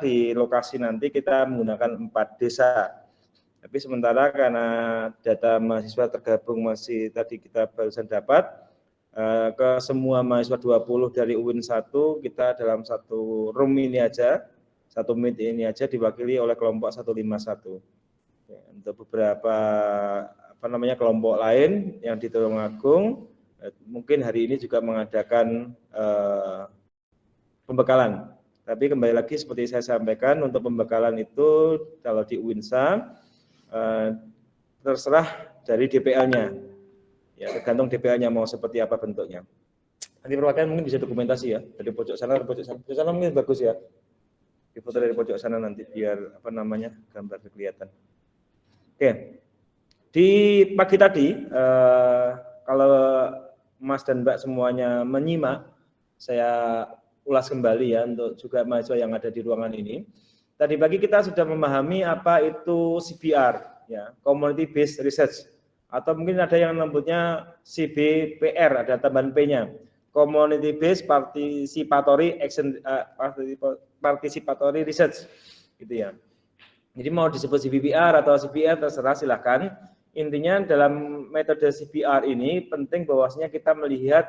di lokasi nanti kita menggunakan 4 desa. Tapi sementara karena data mahasiswa tergabung masih tadi kita barusan dapat, ke semua mahasiswa 20 dari UIN 1 kita dalam satu room ini aja, satu meet ini aja diwakili oleh kelompok 151. Ya, untuk beberapa kelompok lain yang di Tulungagung mungkin hari ini juga mengadakan pembekalan. Tapi kembali lagi seperti saya sampaikan, untuk pembekalan itu kalau di UINSA terserah dari DPL-nya. Ya, tergantung DPL-nya mau seperti apa bentuknya. Nanti perwakilan mungkin bisa dokumentasi ya, dari pojok sana ke pojok sana. Pojok sana mungkin bagus ya. Di foto dari pojok sana nanti biar gambar kelihatan. Oke. Di pagi tadi kalau Mas dan Mbak semuanya menyimak, saya ulas kembali ya untuk juga mahasiswa yang ada di ruangan ini. Tadi pagi kita sudah memahami apa itu CBR, ya, Community Based Research, atau mungkin ada yang menyebutnya CBPR, ada tambahan P-nya, Community Based Participatory Participatory Research, gitu ya. Jadi mau disebut CBPR atau CBR terserah silahkan. Intinya dalam metode CBR ini penting bahwasanya kita melihat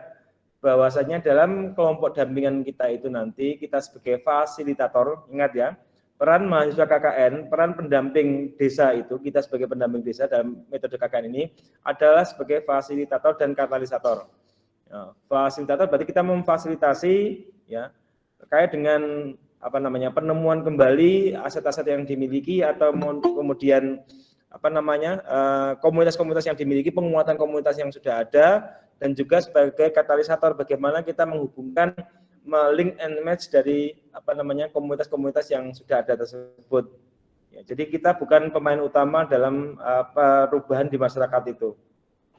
bahwasanya dalam kelompok dampingan kita itu nanti kita sebagai fasilitator, ingat ya, peran mahasiswa KKN, peran pendamping desa itu, kita sebagai pendamping desa dalam metode KKN ini adalah sebagai fasilitator dan katalisator. Ya, fasilitator berarti kita memfasilitasi ya terkait dengan penemuan kembali aset-aset yang dimiliki atau kemudian komunitas-komunitas yang dimiliki, penguatan komunitas yang sudah ada, dan juga sebagai katalisator bagaimana kita menghubungkan link and match dari komunitas-komunitas yang sudah ada tersebut. Ya, jadi kita bukan pemain utama dalam perubahan di masyarakat itu.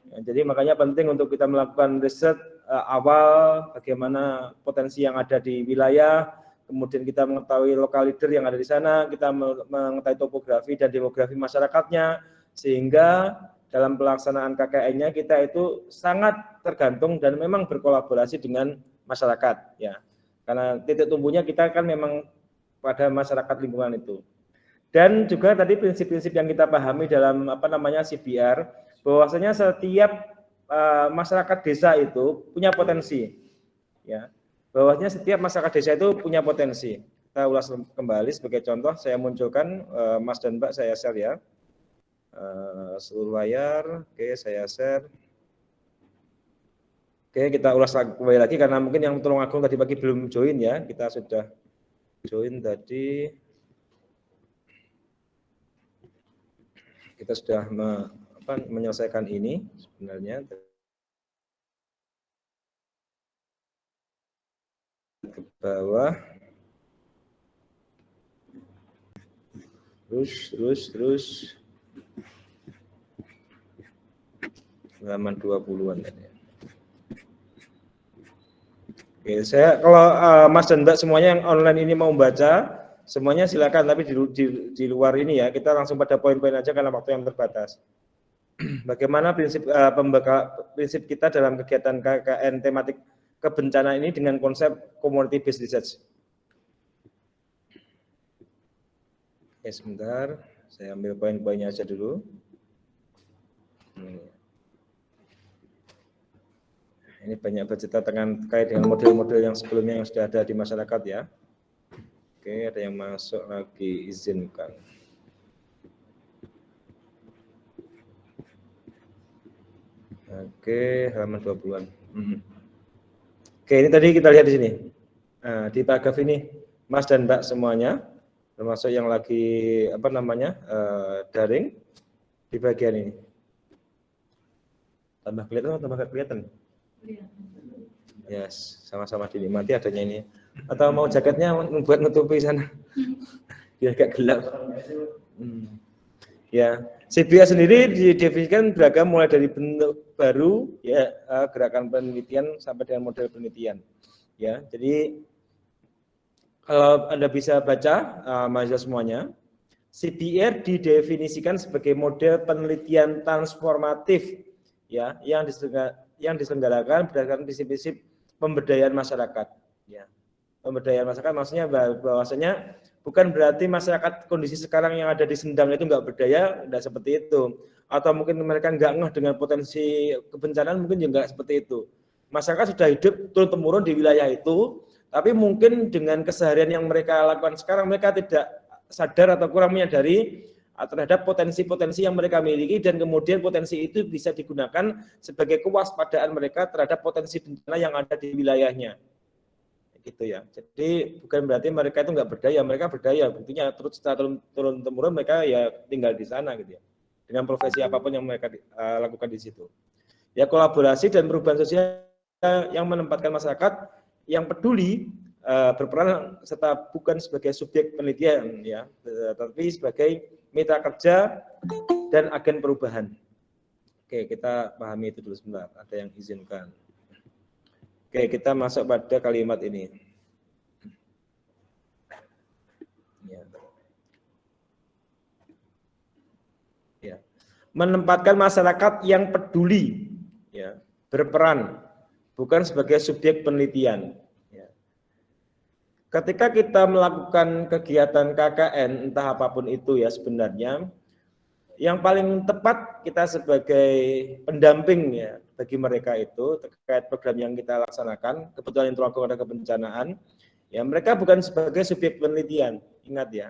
Ya, jadi makanya penting untuk kita melakukan riset awal bagaimana potensi yang ada di wilayah, kemudian kita mengetahui lokal leader yang ada di sana, kita mengetahui topografi dan demografi masyarakatnya, sehingga dalam pelaksanaan KKN-nya kita itu sangat tergantung dan memang berkolaborasi dengan masyarakat, ya. Karena titik tumbuhnya kita kan memang pada masyarakat lingkungan itu. Dan juga tadi prinsip-prinsip yang kita pahami dalam CBR, bahwasanya setiap masyarakat desa itu punya potensi, ya. Bahwasanya setiap masyarakat desa itu punya potensi. Kita ulas kembali sebagai contoh, saya munculkan Mas dan Mbak, saya share ya. Seluruh layar, oke, saya share. Oke, kita ulas kembali lagi karena mungkin yang Tulungagung tadi pagi belum join ya, kita sudah join tadi. Kita sudah menyelesaikan ini sebenarnya. Ke bawah, terus halaman 20-an tadi. Oke, saya kalau Mas dan Mbak semuanya yang online ini mau baca, semuanya silakan, tapi di luar ini ya, kita langsung pada poin-poin aja karena waktu yang terbatas. Bagaimana prinsip kita dalam kegiatan KKN tematik kebencanaan ini dengan konsep community based research. Oke, sebentar, saya ambil poin-poinnya aja dulu. Ini banyak bercerita terkait dengan model-model yang sebelumnya yang sudah ada di masyarakat ya. Oke, ada yang masuk lagi, izinkan. Oke, halaman 20-an. Oke, ini tadi kita lihat di sini. Nah, di paragraf ini, Mas dan Mbak semuanya, termasuk yang lagi daring di bagian ini. Tambah kelihatan atau tambah kelihatan? Yes, sama-sama dinikmati adanya ini. Atau mau jaketnya membuat nutupi sana, biar agak gelap. Ya, CBR sendiri didefinisikan beragam mulai dari bentuk baru, ya, gerakan penelitian sampai dengan model penelitian. Ya, jadi kalau Anda bisa baca, mahasiswa semuanya, CBR didefinisikan sebagai model penelitian transformatif, ya, yang diselenggarakan berdasarkan prinsip-prinsip pemberdayaan masyarakat. Ya, pemberdayaan masyarakat maksudnya bahwasanya bukan berarti masyarakat kondisi sekarang yang ada di Sendang itu nggak berdaya, tidak seperti itu. Atau mungkin mereka nggak ngeh dengan potensi kebencanaan, mungkin juga nggak seperti itu. Masyarakat sudah hidup turun-temurun di wilayah itu, tapi mungkin dengan keseharian yang mereka lakukan sekarang, mereka tidak sadar atau kurang menyadari terhadap potensi-potensi yang mereka miliki, dan kemudian potensi itu bisa digunakan sebagai kewaspadaan mereka terhadap potensi bencana yang ada di wilayahnya. Gitu ya. Jadi bukan berarti mereka itu nggak berdaya, mereka berdaya. Buktinya terus setelah turun-temurun mereka ya tinggal di sana gitu ya. Dengan profesi apapun yang mereka lakukan di situ. Ya, kolaborasi dan perubahan sosial yang menempatkan masyarakat yang peduli berperan serta bukan sebagai subjek penelitian ya, tetapi sebagai mitra kerja dan agen perubahan. Oke, kita pahami itu dulu sebentar. Ada yang izinkan. Oke, kita masuk pada kalimat ini. Ya. Ya. Menempatkan masyarakat yang peduli, ya, berperan, bukan sebagai subjek penelitian. Ya. Ketika kita melakukan kegiatan KKN, entah apapun itu ya sebenarnya, yang paling tepat kita sebagai pendamping ya bagi mereka itu terkait program yang kita laksanakan, kebetulan itu ada kebencanaan, ya mereka bukan sebagai subjek penelitian, ingat ya.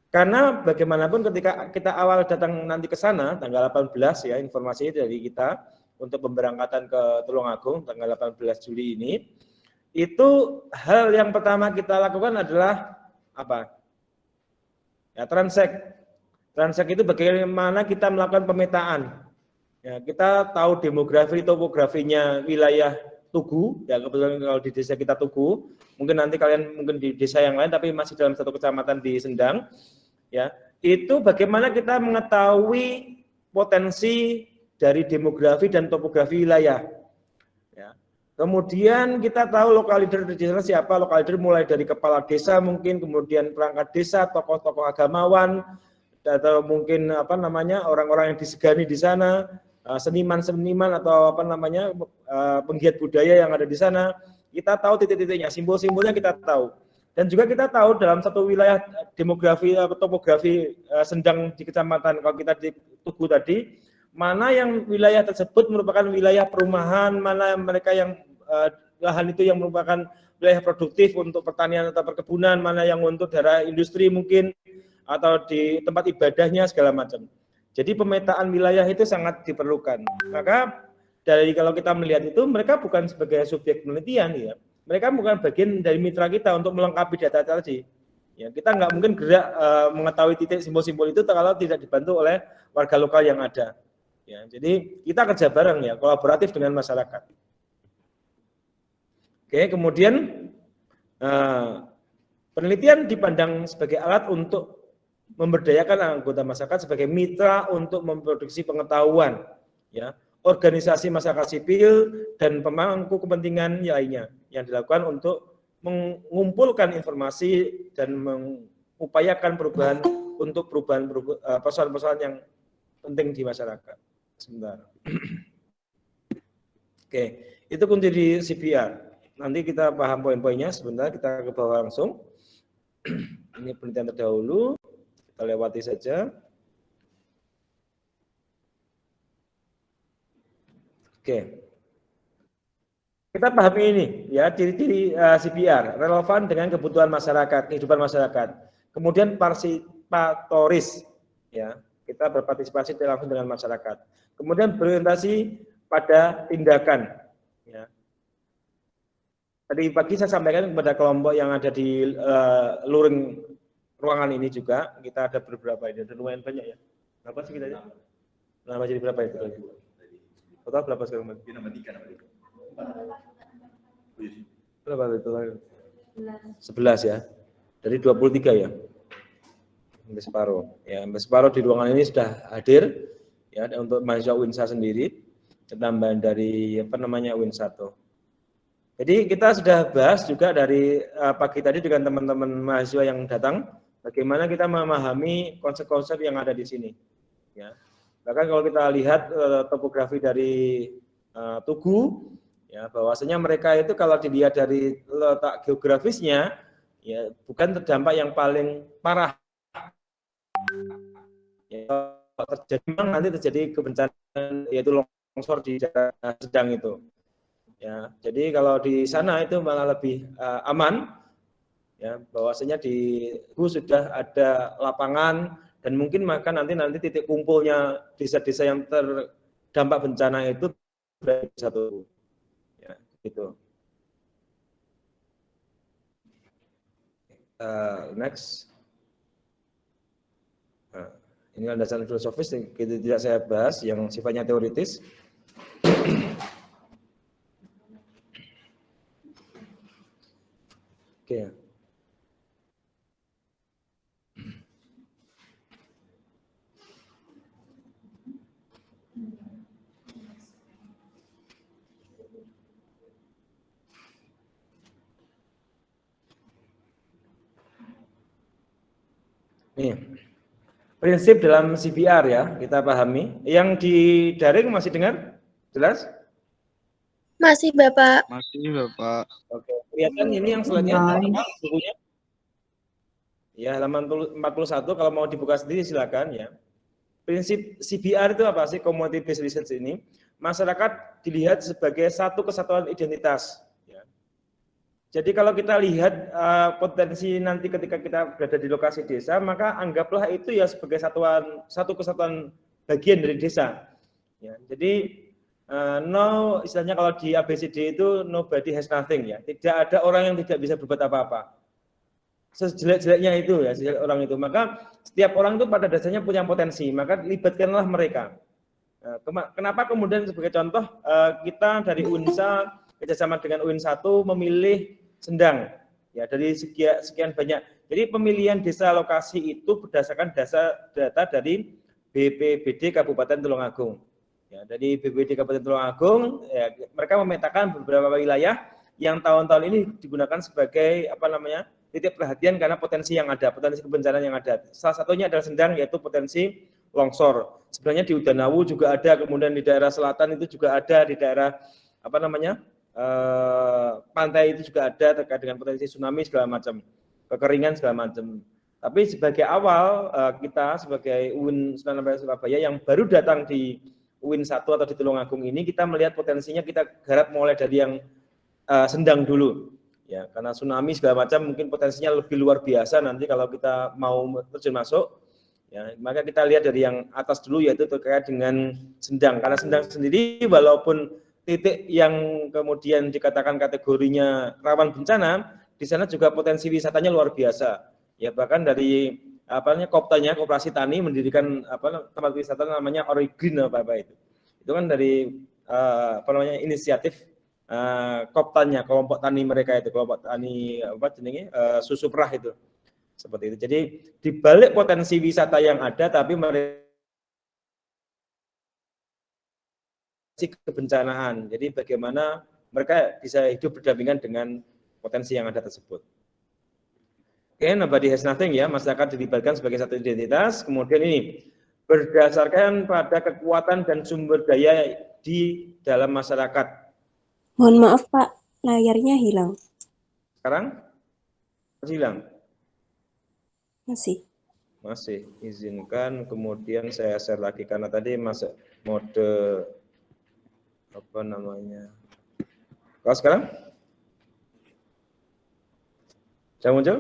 Karena bagaimanapun ketika kita awal datang nanti ke sana tanggal 18 ya, informasi dari kita untuk pemberangkatan ke Tulungagung tanggal 18 Juli ini, itu hal yang pertama kita lakukan adalah apa? Ya, transek. Transek itu bagaimana kita melakukan pemetaan. Ya, kita tahu demografi, topografinya wilayah Tugu, ya kebetulan kalau di desa kita Tugu, mungkin nanti kalian mungkin di desa yang lain tapi masih dalam satu kecamatan di Sendang, ya itu bagaimana kita mengetahui potensi dari demografi dan topografi wilayah. Ya. Kemudian kita tahu lokal leader di desa siapa, lokal leader mulai dari kepala desa mungkin, kemudian perangkat desa, tokoh-tokoh agamawan, atau mungkin apa namanya orang-orang yang disegani di sana, seniman-seniman atau apa namanya penggiat budaya yang ada di sana. Kita tahu titik-titiknya, simbol-simbolnya kita tahu. Dan juga kita tahu dalam satu wilayah demografi atau topografi Sendang di kecamatan, kalau kita di Tugu tadi, mana yang wilayah tersebut merupakan wilayah perumahan, mana mereka yang lahan itu yang merupakan wilayah produktif untuk pertanian atau perkebunan, mana yang untuk daerah industri mungkin, atau di tempat ibadahnya segala macam. Jadi pemetaan wilayah itu sangat diperlukan. Maka dari kalau kita melihat itu mereka bukan sebagai subjek penelitian ya. Mereka bukan bagian dari mitra kita untuk melengkapi data tadi. Ya, kita nggak mungkin gerak mengetahui titik simbol-simbol itu kalau tidak dibantu oleh warga lokal yang ada. Ya, jadi kita kerja bareng ya, kolaboratif dengan masyarakat. Oke, kemudian penelitian dipandang sebagai alat untuk memberdayakan anggota masyarakat sebagai mitra untuk memproduksi pengetahuan, ya, organisasi masyarakat sipil dan pemangku kepentingan lainnya yang dilakukan untuk mengumpulkan informasi dan mengupayakan perubahan untuk perubahan persoalan-persoalan yang penting di masyarakat. Sebentar. Oke, itu kunci di CPR. Nanti kita paham poin-poinnya. Sebentar, kita ke bawah langsung. Ini penelitian terdahulu. Kita lewati saja. Oke. Kita pahami ini ya, ciri-ciri CPR relevan dengan kebutuhan masyarakat, kehidupan masyarakat. Kemudian partisipatoris ya, kita berpartisipasi langsung dengan masyarakat. Kemudian berorientasi pada tindakan ya. Tadi pagi saya sampaikan kepada kelompok yang ada di luring ruangan ini juga, kita ada beberapa ini, ada lumayan banyak ya. Berapa sih kita? Nama jadi berapa itu? Total berapa sekarang? Nama 3. Berapa itu? 11 ya. Dari 23 ya. Sampai separuh. Ya, sampai separuh di ruangan ini sudah hadir ya untuk mahasiswa UINSA sendiri, tambahan dari apa namanya UIN 1. Jadi kita sudah bahas juga dari pagi tadi dengan teman-teman mahasiswa yang datang, bagaimana kita memahami konsep-konsep yang ada di sini. Ya. Bahkan kalau kita lihat topografi dari Tugu, ya bahwasanya mereka itu kalau dilihat dari letak geografisnya, ya bukan terdampak yang paling parah. Ya, terjadi memang nanti terjadi kebencanaan yaitu longsor di daerah sedang itu. Ya, jadi kalau di sana itu malah lebih aman, ya bahwasanya di sudah ada lapangan dan mungkin maka nanti titik kumpulnya desa-desa yang terdampak bencana itu berada di satu, ya gitu. Next. Nah, ini landasan filosofis yang tidak saya bahas, yang sifatnya teoritis. Oke. Nih, prinsip dalam CPR ya, kita pahami. Yang di daring masih dengar? Jelas? Masih, Bapak. Masih, Bapak. Oke, kelihatan ini yang slide-nya bukunya? Ya, halaman 41 kalau mau dibuka sendiri silakan ya. Prinsip CBR itu apa sih? Community Based Research ini. Masyarakat dilihat sebagai satu kesatuan identitas. Ya. Jadi kalau kita lihat potensi nanti ketika kita berada di lokasi desa, maka anggaplah itu ya sebagai satu kesatuan bagian dari desa. Ya, jadi no, istilahnya kalau di ABCD itu nobody has nothing ya. Tidak ada orang yang tidak bisa berbuat apa-apa. Sejelek-jeleknya itu ya, sejelek orang itu. Maka setiap orang itu pada dasarnya punya potensi, maka libatkanlah mereka. Kenapa kemudian sebagai contoh kita dari UNSA kerjasama dengan UIN 1 memilih Sendang ya dari sekian banyak. Jadi pemilihan desa lokasi itu berdasarkan data dari BPBD Kabupaten Tulungagung. Ya, dari BPBD Kabupaten Tulungagung ya, mereka memetakan beberapa wilayah yang tahun-tahun ini digunakan sebagai titik perhatian karena potensi yang ada, potensi kebencanaan yang ada. Salah satunya adalah Sendang, yaitu potensi longsor. Sebenarnya di Udanawu juga ada, kemudian di daerah selatan itu juga ada, di daerah pantai itu juga ada terkait dengan potensi tsunami segala macam, kekeringan segala macam. Tapi sebagai awal kita sebagai UIN Surabaya yang baru datang di UIN 1 atau di Tulungagung ini, kita melihat potensinya, kita garap mulai dari yang Sendang dulu. Ya, karena tsunami segala macam mungkin potensinya lebih luar biasa nanti kalau kita mau terjun masuk. Ya, maka kita lihat dari yang atas dulu, yaitu terkait dengan Sendang. Karena Sendang sendiri walaupun titik yang kemudian dikatakan kategorinya rawan bencana, di sana juga potensi wisatanya luar biasa. Ya, bahkan dari Koptanya, Koperasi Tani mendirikan tempat wisata namanya Origreen apa itu. Itu kan dari inisiatif Koptanya, kelompok tani mereka itu, kelompok tani susu perah itu. Seperti itu. Jadi di balik potensi wisata yang ada, tapi mereka kebencanaan. Jadi bagaimana mereka bisa hidup berdampingan dengan potensi yang ada tersebut. Oke, nobody has nothing ya, masyarakat dilibatkan sebagai satu identitas. Kemudian ini berdasarkan pada kekuatan dan sumber daya di dalam masyarakat. Mohon maaf Pak, layarnya hilang. Sekarang masih hilang? Masih. Izinkan kemudian saya share lagi karena tadi masuk mode Kalau sekarang sudah muncul?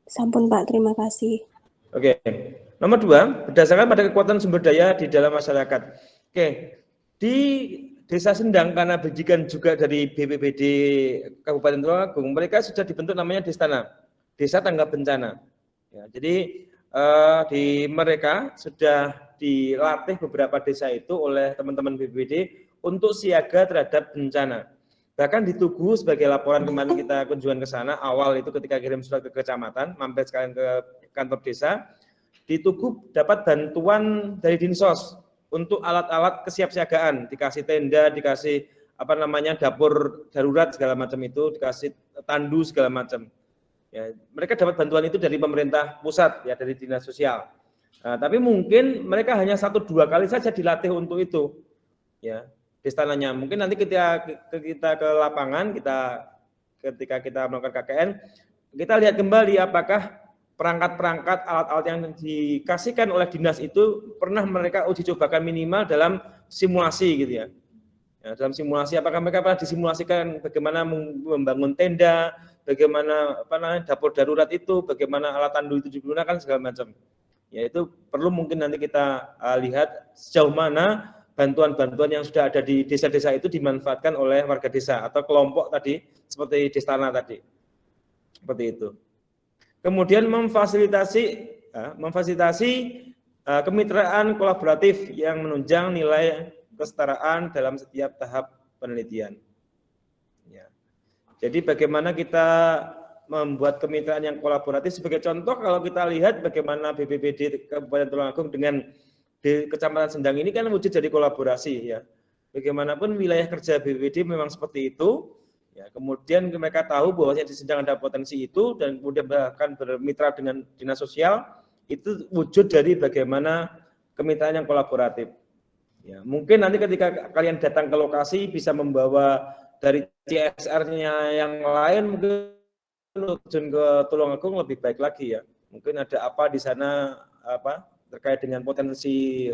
Sampun Pak, terima kasih. Oke. Nomor 2, berdasarkan pada kekuatan sumber daya di dalam masyarakat. Oke. Di Desa Sendang, karena bijikan juga dari BPBD Kabupaten Tulungagung, mereka sudah dibentuk namanya Destana, Desa Tanggap Bencana. Ya, jadi di mereka sudah dilatih beberapa desa itu oleh teman-teman BPBD untuk siaga terhadap bencana. Bahkan di Tugu, sebagai laporan kemarin kita kunjungan ke sana, awal itu ketika kirim surat ke kecamatan, mampir sekalian ke kantor desa, di Tugu dapat bantuan dari Dinsos untuk alat-alat kesiapsiagaan, dikasih tenda, dikasih dapur darurat segala macam itu, dikasih tandu segala macam. Ya, mereka dapat bantuan itu dari pemerintah pusat ya, dari dinas sosial. Nah, tapi mungkin mereka hanya 1-2 kali saja dilatih untuk itu. Ya, destananya. Mungkin nanti ketika kita ke lapangan, kita ketika kita melakukan KKN, kita lihat kembali apakah perangkat-perangkat alat-alat yang dikasihkan oleh dinas itu pernah mereka uji cobakan minimal dalam simulasi gitu ya. Dalam simulasi apakah mereka pernah disimulasikan bagaimana membangun tenda, bagaimana dapur darurat itu, bagaimana alat tandu itu digunakan segala macam. Ya itu perlu mungkin nanti kita lihat sejauh mana bantuan-bantuan yang sudah ada di desa-desa itu dimanfaatkan oleh warga desa atau kelompok tadi seperti Destana tadi. Seperti itu. Kemudian memfasilitasi kemitraan kolaboratif yang menunjang nilai kesetaraan dalam setiap tahap penelitian. Ya. Jadi bagaimana kita membuat kemitraan yang kolaboratif, sebagai contoh kalau kita lihat bagaimana BPBD Kabupaten Tulungagung dengan di Kecamatan Sendang ini kan wujud dari kolaborasi ya. Bagaimanapun wilayah kerja BPBD memang seperti itu. Ya, kemudian mereka tahu bahwa di Sendang ada potensi itu dan kemudian bahkan bermitra dengan dinas sosial, itu wujud dari bagaimana kemitraan yang kolaboratif. Ya, mungkin nanti ketika kalian datang ke lokasi bisa membawa dari CSR-nya yang lain, mungkin terjun ke Tulungagung lebih baik lagi ya. Mungkin ada apa di sana terkait dengan potensi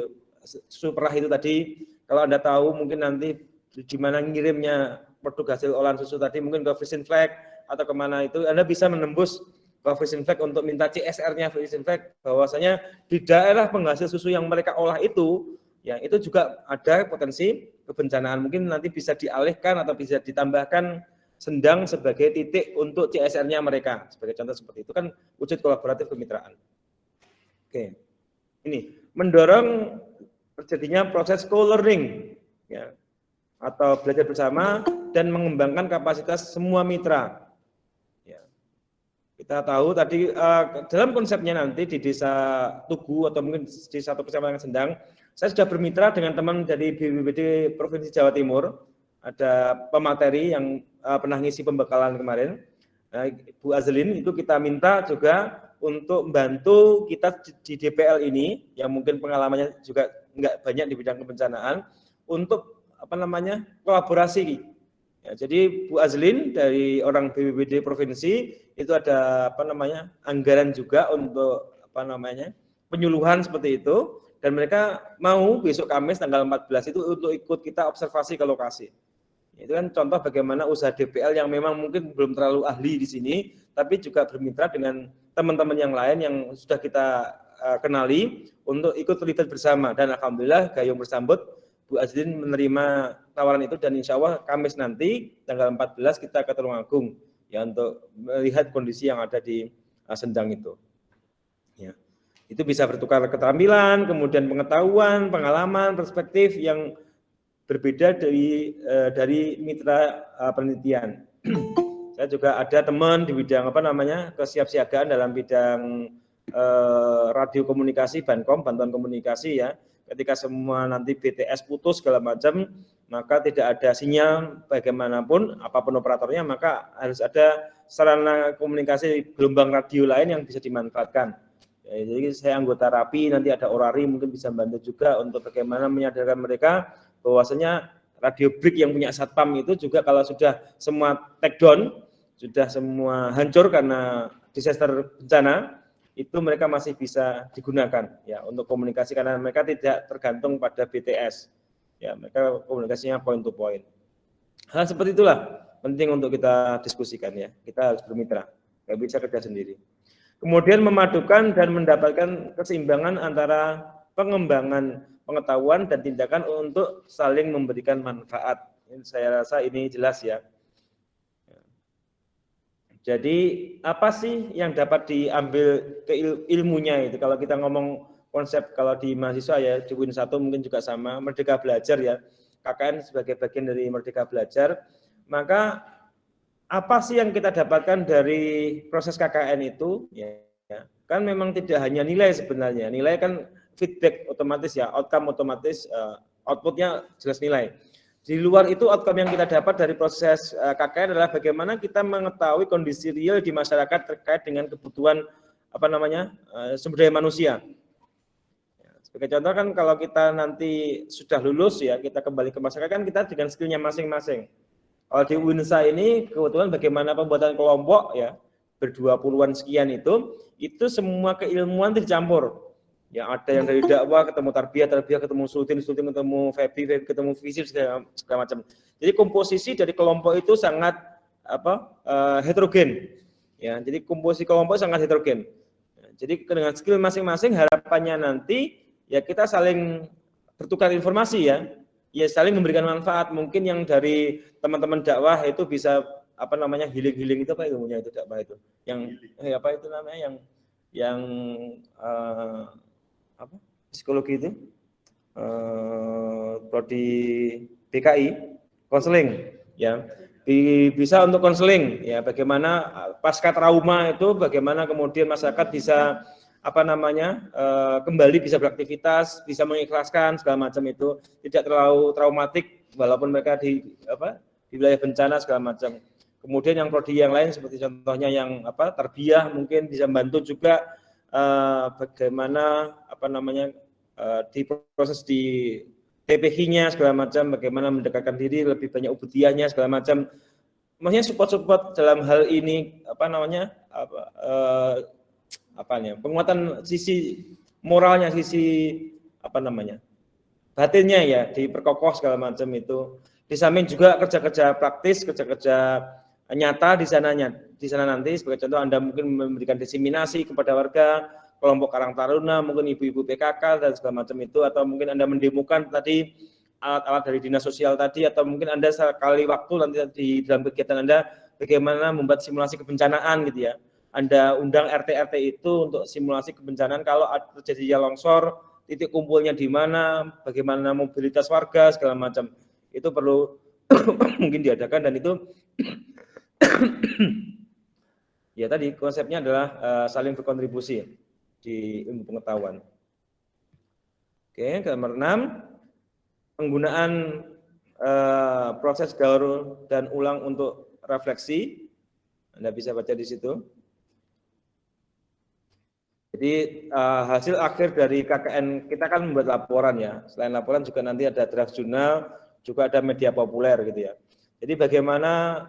susu perah itu tadi. Kalau Anda tahu mungkin nanti di mana ngirimnya produk hasil olahan susu tadi, mungkin ke Frisian Flag atau kemana itu, Anda bisa menembus ke Frisian Flag untuk minta CSR-nya Frisian Flag, bahwasanya di daerah penghasil susu yang mereka olah itu, ya itu juga ada potensi kebencanaan. Mungkin nanti bisa dialihkan atau bisa ditambahkan Sendang sebagai titik untuk CSR-nya mereka. Sebagai contoh seperti itu kan wujud kolaboratif kemitraan. Oke, ini mendorong terjadinya proses co-learning, ya, atau belajar bersama dan mengembangkan kapasitas semua mitra. Ya. Kita tahu tadi dalam konsepnya nanti di Desa Tugu atau mungkin di satu kecamatan Sendang, saya sudah bermitra dengan teman dari BPBD Provinsi Jawa Timur. Ada pemateri yang pernah ngisi pembekalan kemarin, Bu Azlin, itu kita minta juga untuk membantu kita di DPL ini, yang mungkin pengalamannya juga nggak banyak di bidang kebencanaan, untuk kolaborasi. Ya, jadi Bu Azlin dari orang BPBD provinsi itu ada anggaran juga untuk penyuluhan seperti itu, dan mereka mau besok Kamis tanggal 14 itu untuk ikut kita observasi ke lokasi. Itu kan contoh bagaimana usaha DPL yang memang mungkin belum terlalu ahli di sini, tapi juga bermitra dengan teman-teman yang lain yang sudah kita kenali untuk ikut terlibat bersama. Dan alhamdulillah gayung bersambut, Bu Azlin menerima tawaran itu, dan insya Allah Kamis nanti tanggal 14 kita ke Tulungagung ya untuk melihat kondisi yang ada di Sendang itu. Ya. Itu bisa bertukar keterampilan, kemudian pengetahuan, pengalaman, perspektif yang berbeda dari mitra penelitian. Saya juga ada teman di bidang kesiapsiagaan dalam bidang radio komunikasi, Bankom, bantuan komunikasi ya. Ketika semua nanti BTS putus segala macam, maka tidak ada sinyal bagaimanapun, apapun operatornya, maka harus ada sarana komunikasi gelombang radio lain yang bisa dimanfaatkan. Ya, jadi saya anggota RAPI, nanti ada Orari mungkin bisa membantu juga untuk bagaimana menyadarkan mereka bahwasanya radio break yang punya Satpam itu juga kalau sudah semua take down, sudah semua hancur karena disaster bencana, itu mereka masih bisa digunakan ya untuk komunikasi, karena mereka tidak tergantung pada BTS. Ya, mereka komunikasinya point to point. Hal seperti itulah penting untuk kita diskusikan ya. Kita harus bermitra, nggak bisa kerja sendiri. Kemudian memadukan dan mendapatkan keseimbangan antara pengembangan pengetahuan dan tindakan untuk saling memberikan manfaat. Saya rasa ini jelas ya. Jadi apa sih yang dapat diambil ke ilmunya itu? Kalau kita ngomong konsep, kalau di mahasiswa ya di UIN 1 mungkin juga sama, Merdeka Belajar ya. KKN sebagai bagian dari Merdeka Belajar. Maka apa sih yang kita dapatkan dari proses KKN itu? Ya, kan memang tidak hanya nilai sebenarnya. Nilai kan feedback otomatis ya, outcome otomatis, outputnya jelas nilai. Di luar itu outcome yang kita dapat dari proses KKN adalah bagaimana kita mengetahui kondisi real di masyarakat terkait dengan kebutuhan sumber daya manusia. Sebagai contoh kan kalau kita nanti sudah lulus ya, kita kembali ke masyarakat kan kita dengan skillnya masing-masing. Kalau di UINSA ini kebetulan bagaimana pembuatan kelompok ya ber-20-an sekian itu semua keilmuan dicampur. Ya ada yang dari dakwah ketemu tarbiyah ketemu sultin ketemu febi ketemu fisik segala macam. Jadi komposisi dari kelompok itu sangat heterogen. Ya, jadi komposisi kelompok sangat heterogen. Jadi dengan skill masing-masing harapannya nanti ya kita saling bertukar informasi ya saling memberikan manfaat. Mungkin yang dari teman-teman dakwah itu bisa healing itu apa ilmunya itu dakwah itu yang apa itu namanya yang psikologi itu prodi BKI konseling ya bisa untuk konseling ya bagaimana pasca trauma itu bagaimana kemudian masyarakat bisa kembali bisa beraktivitas, bisa mengikhlaskan segala macam itu tidak terlalu traumatik walaupun mereka di wilayah bencana segala macam. Kemudian yang prodi yang lain seperti contohnya yang tarbiyah mungkin bisa membantu juga bagaimana di proses di TPH-nya segala macam, bagaimana mendekatkan diri lebih banyak ubudiyahnya segala macam. Maksudnya support dalam hal ini penguatan sisi moralnya, sisi batinnya ya diperkokoh segala macam itu. Di samping juga kerja-kerja praktis, kerja-kerja nyata di sana nanti sebagai contoh Anda mungkin memberikan diseminasi kepada warga, kelompok Karang Taruna, mungkin ibu-ibu PKK dan segala macam itu, atau mungkin Anda mendemokan tadi alat-alat dari dinas sosial tadi, atau mungkin Anda sekali waktu nanti di dalam kegiatan Anda bagaimana membuat simulasi kebencanaan gitu ya. Anda undang RT-RT itu untuk simulasi kebencanaan kalau terjadi longsor, titik kumpulnya di mana, bagaimana mobilitas warga segala macam. Itu perlu mungkin diadakan dan itu ya tadi konsepnya adalah saling berkontribusi di ilmu pengetahuan. Oke, nomor 6, penggunaan proses gaur dan ulang untuk refleksi. Anda bisa baca di situ. Jadi hasil akhir dari KKN kita kan membuat laporan ya. Selain laporan juga nanti ada draft jurnal, juga ada media populer gitu ya. Jadi bagaimana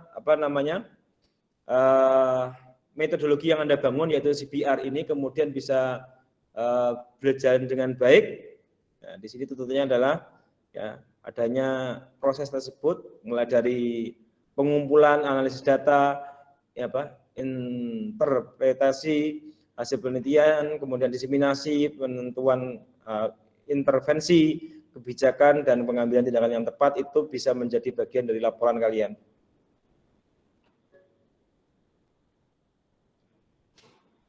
metodologi yang Anda bangun yaitu CPR ini kemudian bisa berjalan dengan baik. Nah, di sini tuntutannya adalah ya adanya proses tersebut mulai dari pengumpulan analisis data, interpretasi hasil penelitian, kemudian diseminasi, penentuan intervensi, kebijakan dan pengambilan tindakan yang tepat itu bisa menjadi bagian dari laporan kalian.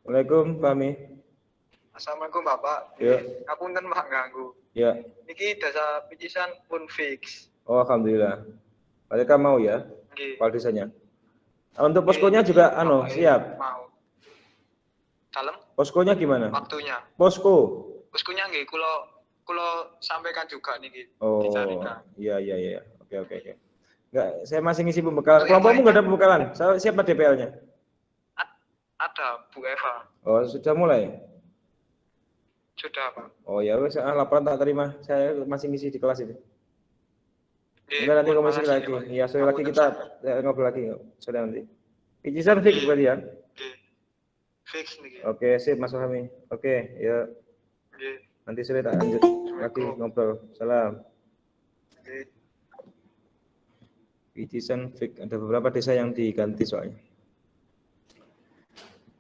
Assalamualaikum, Pak Mi. Assalamualaikum Bapak. Ya. Ngapunten Pak ganggu. Ya. Niki dasa picisan pun fix. Oh, alhamdulillah. Mereka mau ya? Kepala desanya. Untuk poskonya juga siap. Mau. Dalam? Poskonya gimana? Waktunya. Poskonya nggih kula sampaikan juga niki. Oh. Iya. Oke. Enggak, saya masih ngisi pembekalan. Kelompokmu enggak ada pembekalan. Siapa DPL-nya? Ada Bu Eva. Oh, sudah mulai? Sudah, Pak. Oh ya, laporan tak terima. Saya masih ngisi di kelas ini. Udah nanti komisi lagi. Iya, sore lagi kita ngobrol lagi. Sore nanti. Picisan fix berarti ya? Fix nih. Oke, sip Mas Fahmi. Oke, ya. Nanti sore tak lanjut lagi ngobrol. Salam. Picisan fix. Ada beberapa desa yang diganti soalnya.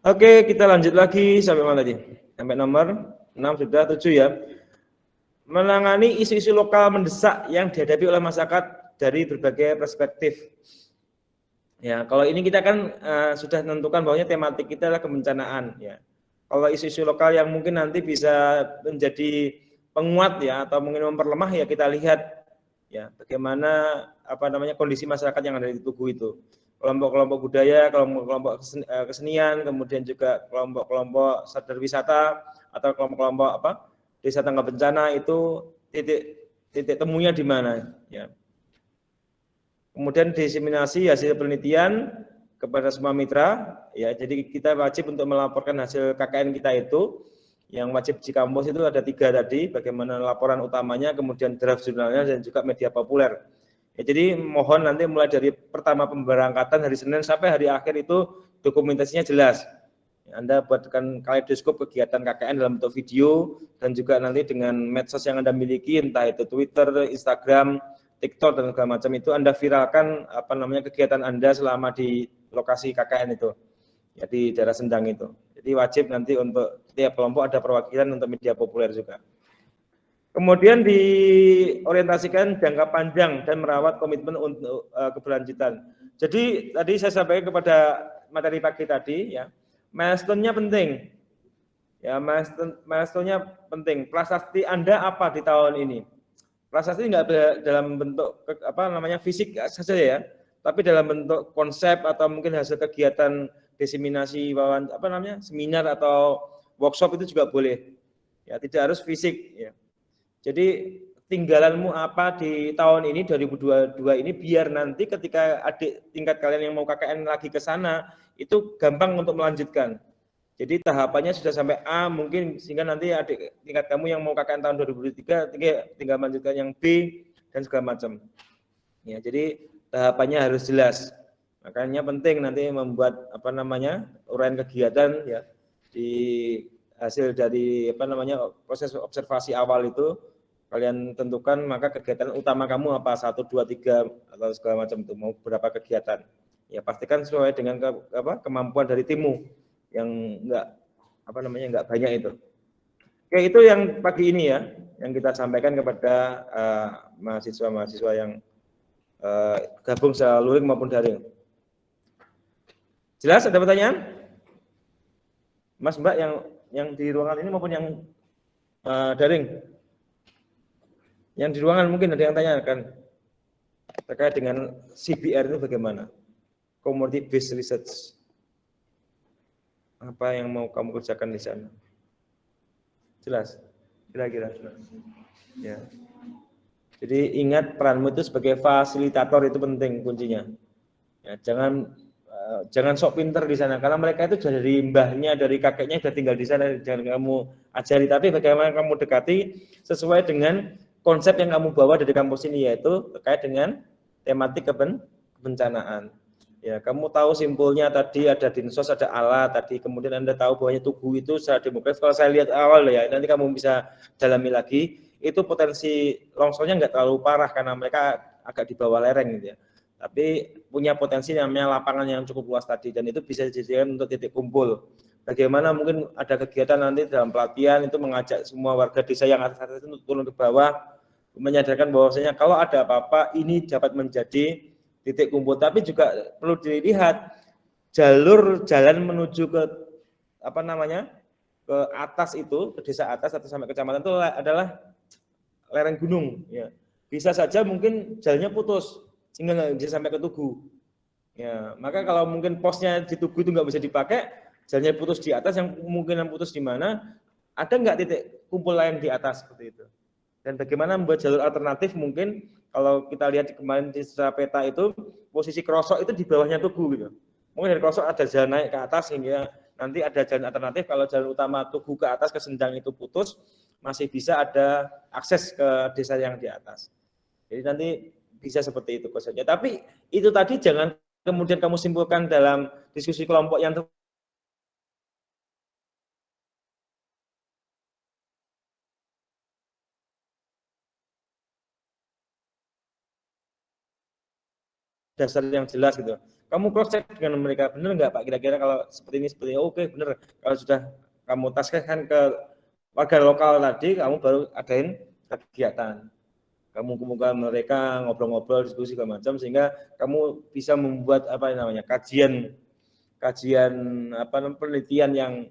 Oke, kita lanjut lagi sampai mana tadi? Sampai nomor 6 sudah, 7 ya. Menangani isu-isu lokal mendesak yang dihadapi oleh masyarakat dari berbagai perspektif. Ya, kalau ini kita kan sudah menentukan bahwa tematik kita adalah kebencanaan ya. Kalau isu-isu lokal yang mungkin nanti bisa menjadi penguat ya atau mungkin memperlemah ya kita lihat ya bagaimana kondisi masyarakat yang ada di Tugu itu. Kelompok-kelompok budaya, kelompok-kelompok kesenian, kemudian juga kelompok-kelompok sadar wisata atau kelompok-kelompok desa tangga bencana itu titik temunya di mana ya. Kemudian diseminasi hasil penelitian kepada semua mitra ya. Jadi kita wajib untuk melaporkan hasil KKN kita itu. Yang wajib di kampus itu ada 3 tadi, bagaimana laporan utamanya, kemudian draft jurnalnya dan juga media populer. Ya, jadi mohon nanti mulai dari pertama pemberangkatan hari Senin sampai hari akhir itu dokumentasinya jelas. Anda buatkan kaleidoskop kegiatan KKN dalam bentuk video dan juga nanti dengan medsos yang Anda miliki, entah itu Twitter, Instagram, TikTok dan segala macam itu Anda viralkan kegiatan Anda selama di lokasi KKN itu, ya di daerah Sendang itu. Jadi wajib nanti untuk tiap kelompok ada perwakilan untuk media populer juga. Kemudian diorientasikan jangka panjang dan merawat komitmen untuk keberlanjutan. Jadi tadi saya sampaikan kepada materi pagi tadi, ya, milestone-nya penting. Ya, milestone-nya penting. Prasasti Anda apa di tahun ini? Prasasti nggak dalam bentuk fisik saja ya, tapi dalam bentuk konsep atau mungkin hasil kegiatan diseminasi seminar atau workshop itu juga boleh. Ya, tidak harus fisik ya. Jadi tinggalanmu apa di tahun ini 2022 ini biar nanti ketika adik tingkat kalian yang mau KKN lagi ke sana itu gampang untuk melanjutkan. Jadi tahapannya sudah sampai A mungkin sehingga nanti adik tingkat kamu yang mau KKN tahun 2023 tinggal melanjutkan yang B dan segala macam. Ya, jadi tahapannya harus jelas. Makanya penting nanti membuat uraian kegiatan ya di hasil dari proses observasi awal itu kalian tentukan maka kegiatan utama kamu apa 1, 2, 3 atau segala macam itu mau berapa kegiatan. Ya pastikan sesuai dengan kemampuan dari timmu yang enggak banyak itu. Oke, itu yang pagi ini ya yang kita sampaikan kepada mahasiswa-mahasiswa yang gabung secara luring maupun daring. Jelas ada pertanyaan? Mas Mbak yang di ruangan ini maupun yang daring? Yang di ruangan mungkin ada yang tanyakan terkait dengan CBR itu bagaimana? Commodity Based Research. Apa yang mau kamu kerjakan di sana? Jelas? Kira-kira jelas. Ya. Jadi ingat peranmu itu sebagai fasilitator itu penting kuncinya. Ya, jangan sok pinter di sana karena mereka itu dari mbahnya, dari kakeknya sudah tinggal di sana, jangan kamu ajari, tapi bagaimana kamu dekati sesuai dengan konsep yang kamu bawa dari kampus ini yaitu terkait dengan tematik kebencanaan. Ya, kamu tahu simpulnya tadi ada dinsos, ada alat tadi, kemudian Anda tahu bahwa Tugu itu secara demografis kalau saya lihat awal ya, nanti kamu bisa dalami lagi, itu potensi longsornya nggak terlalu parah karena mereka agak di bawah lereng gitu ya. Tapi punya potensi namanya lapangan yang cukup luas tadi dan itu bisa dijadikan untuk titik kumpul. Bagaimana mungkin ada kegiatan nanti dalam pelatihan itu mengajak semua warga desa yang atas itu turun ke bawah, menyadarkan bahwasanya kalau ada apa-apa ini dapat menjadi titik kumpul, tapi juga perlu dilihat jalur jalan menuju ke ke atas itu, ke desa atas atau sampai kecamatan itu adalah lereng gunung ya. Bisa saja mungkin jalannya putus sehingga nggak bisa sampai ke Tugu. Ya, maka kalau mungkin posnya di Tugu itu nggak bisa dipakai, jalannya putus di atas, yang kemungkinan putus di mana, ada nggak titik kumpul lain di atas seperti itu. Dan bagaimana membuat jalur alternatif mungkin kalau kita lihat kemarin di secara peta itu posisi Krosok itu di bawahnya Tugu gitu. Mungkin dari Krosok ada jalan naik ke atas sehingga nanti ada jalan alternatif kalau jalan utama Tugu ke atas ke Sendang itu putus, masih bisa ada akses ke desa yang di atas. Jadi nanti bisa seperti itu konsepnya. Tapi itu tadi jangan kemudian kamu simpulkan dalam diskusi kelompok yang dasar yang jelas gitu. Kamu cross check dengan mereka, benar nggak Pak kira-kira kalau seperti ini oke benar. Kalau sudah kamu taskan ke warga lokal tadi, kamu baru adain kegiatan. Kamu kumpulkan mereka ngobrol-ngobrol, diskusi segala macam sehingga kamu bisa membuat kajian penelitian yang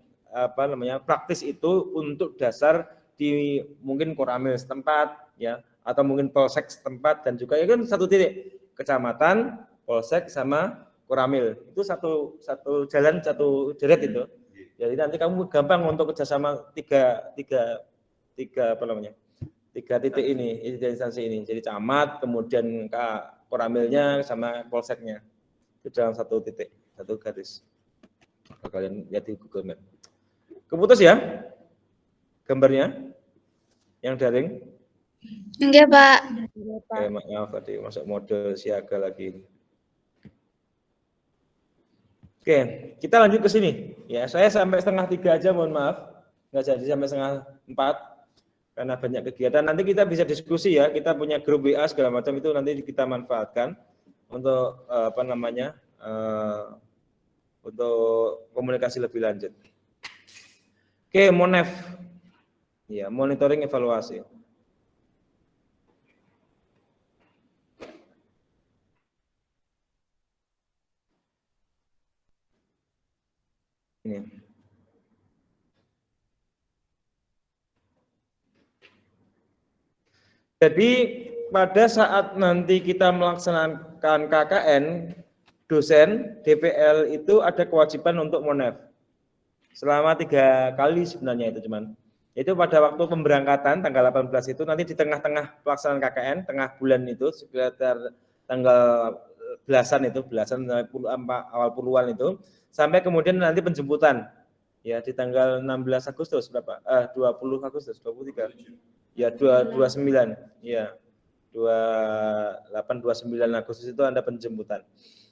praktis itu untuk dasar di mungkin Koramil setempat ya atau mungkin polsek setempat dan juga ya kan satu titik kecamatan, polsek sama Koramil itu satu jalan satu deret itu. Jadi nanti kamu gampang untuk kerjasama tiga titik ini instansi ini. Jadi camat, kemudian Koramilnya sama polseknya itu dalam satu titik, satu garis. Kalau kalian lihat di Google Map. Keputus ya gambarnya yang daring. Enggak, Pak. Oke, maaf tadi masuk mode siaga lagi. Oke, kita lanjut ke sini. Ya, saya sampai 2:30 aja, mohon maaf. Nggak jadi sampai 3:30 karena banyak kegiatan. Nanti kita bisa diskusi ya. Kita punya grup WA segala macam itu nanti kita manfaatkan untuk untuk komunikasi lebih lanjut. Oke, MONEV. Ya, monitoring evaluasi. Ini. Jadi pada saat nanti kita melaksanakan KKN, dosen DPL itu ada kewajiban untuk MONEV. Selama 3 kali sebenarnya itu cuman. Itu pada waktu pemberangkatan tanggal 18 itu nanti di tengah-tengah pelaksanaan KKN, tengah bulan itu sekitar tanggal belasan awal puluhan itu, sampai kemudian nanti penjemputan ya di tanggal 16 Agustus berapa? 20 Agustus, 23. Ya 29. Ya. 28 29 Agustus itu ada penjemputan.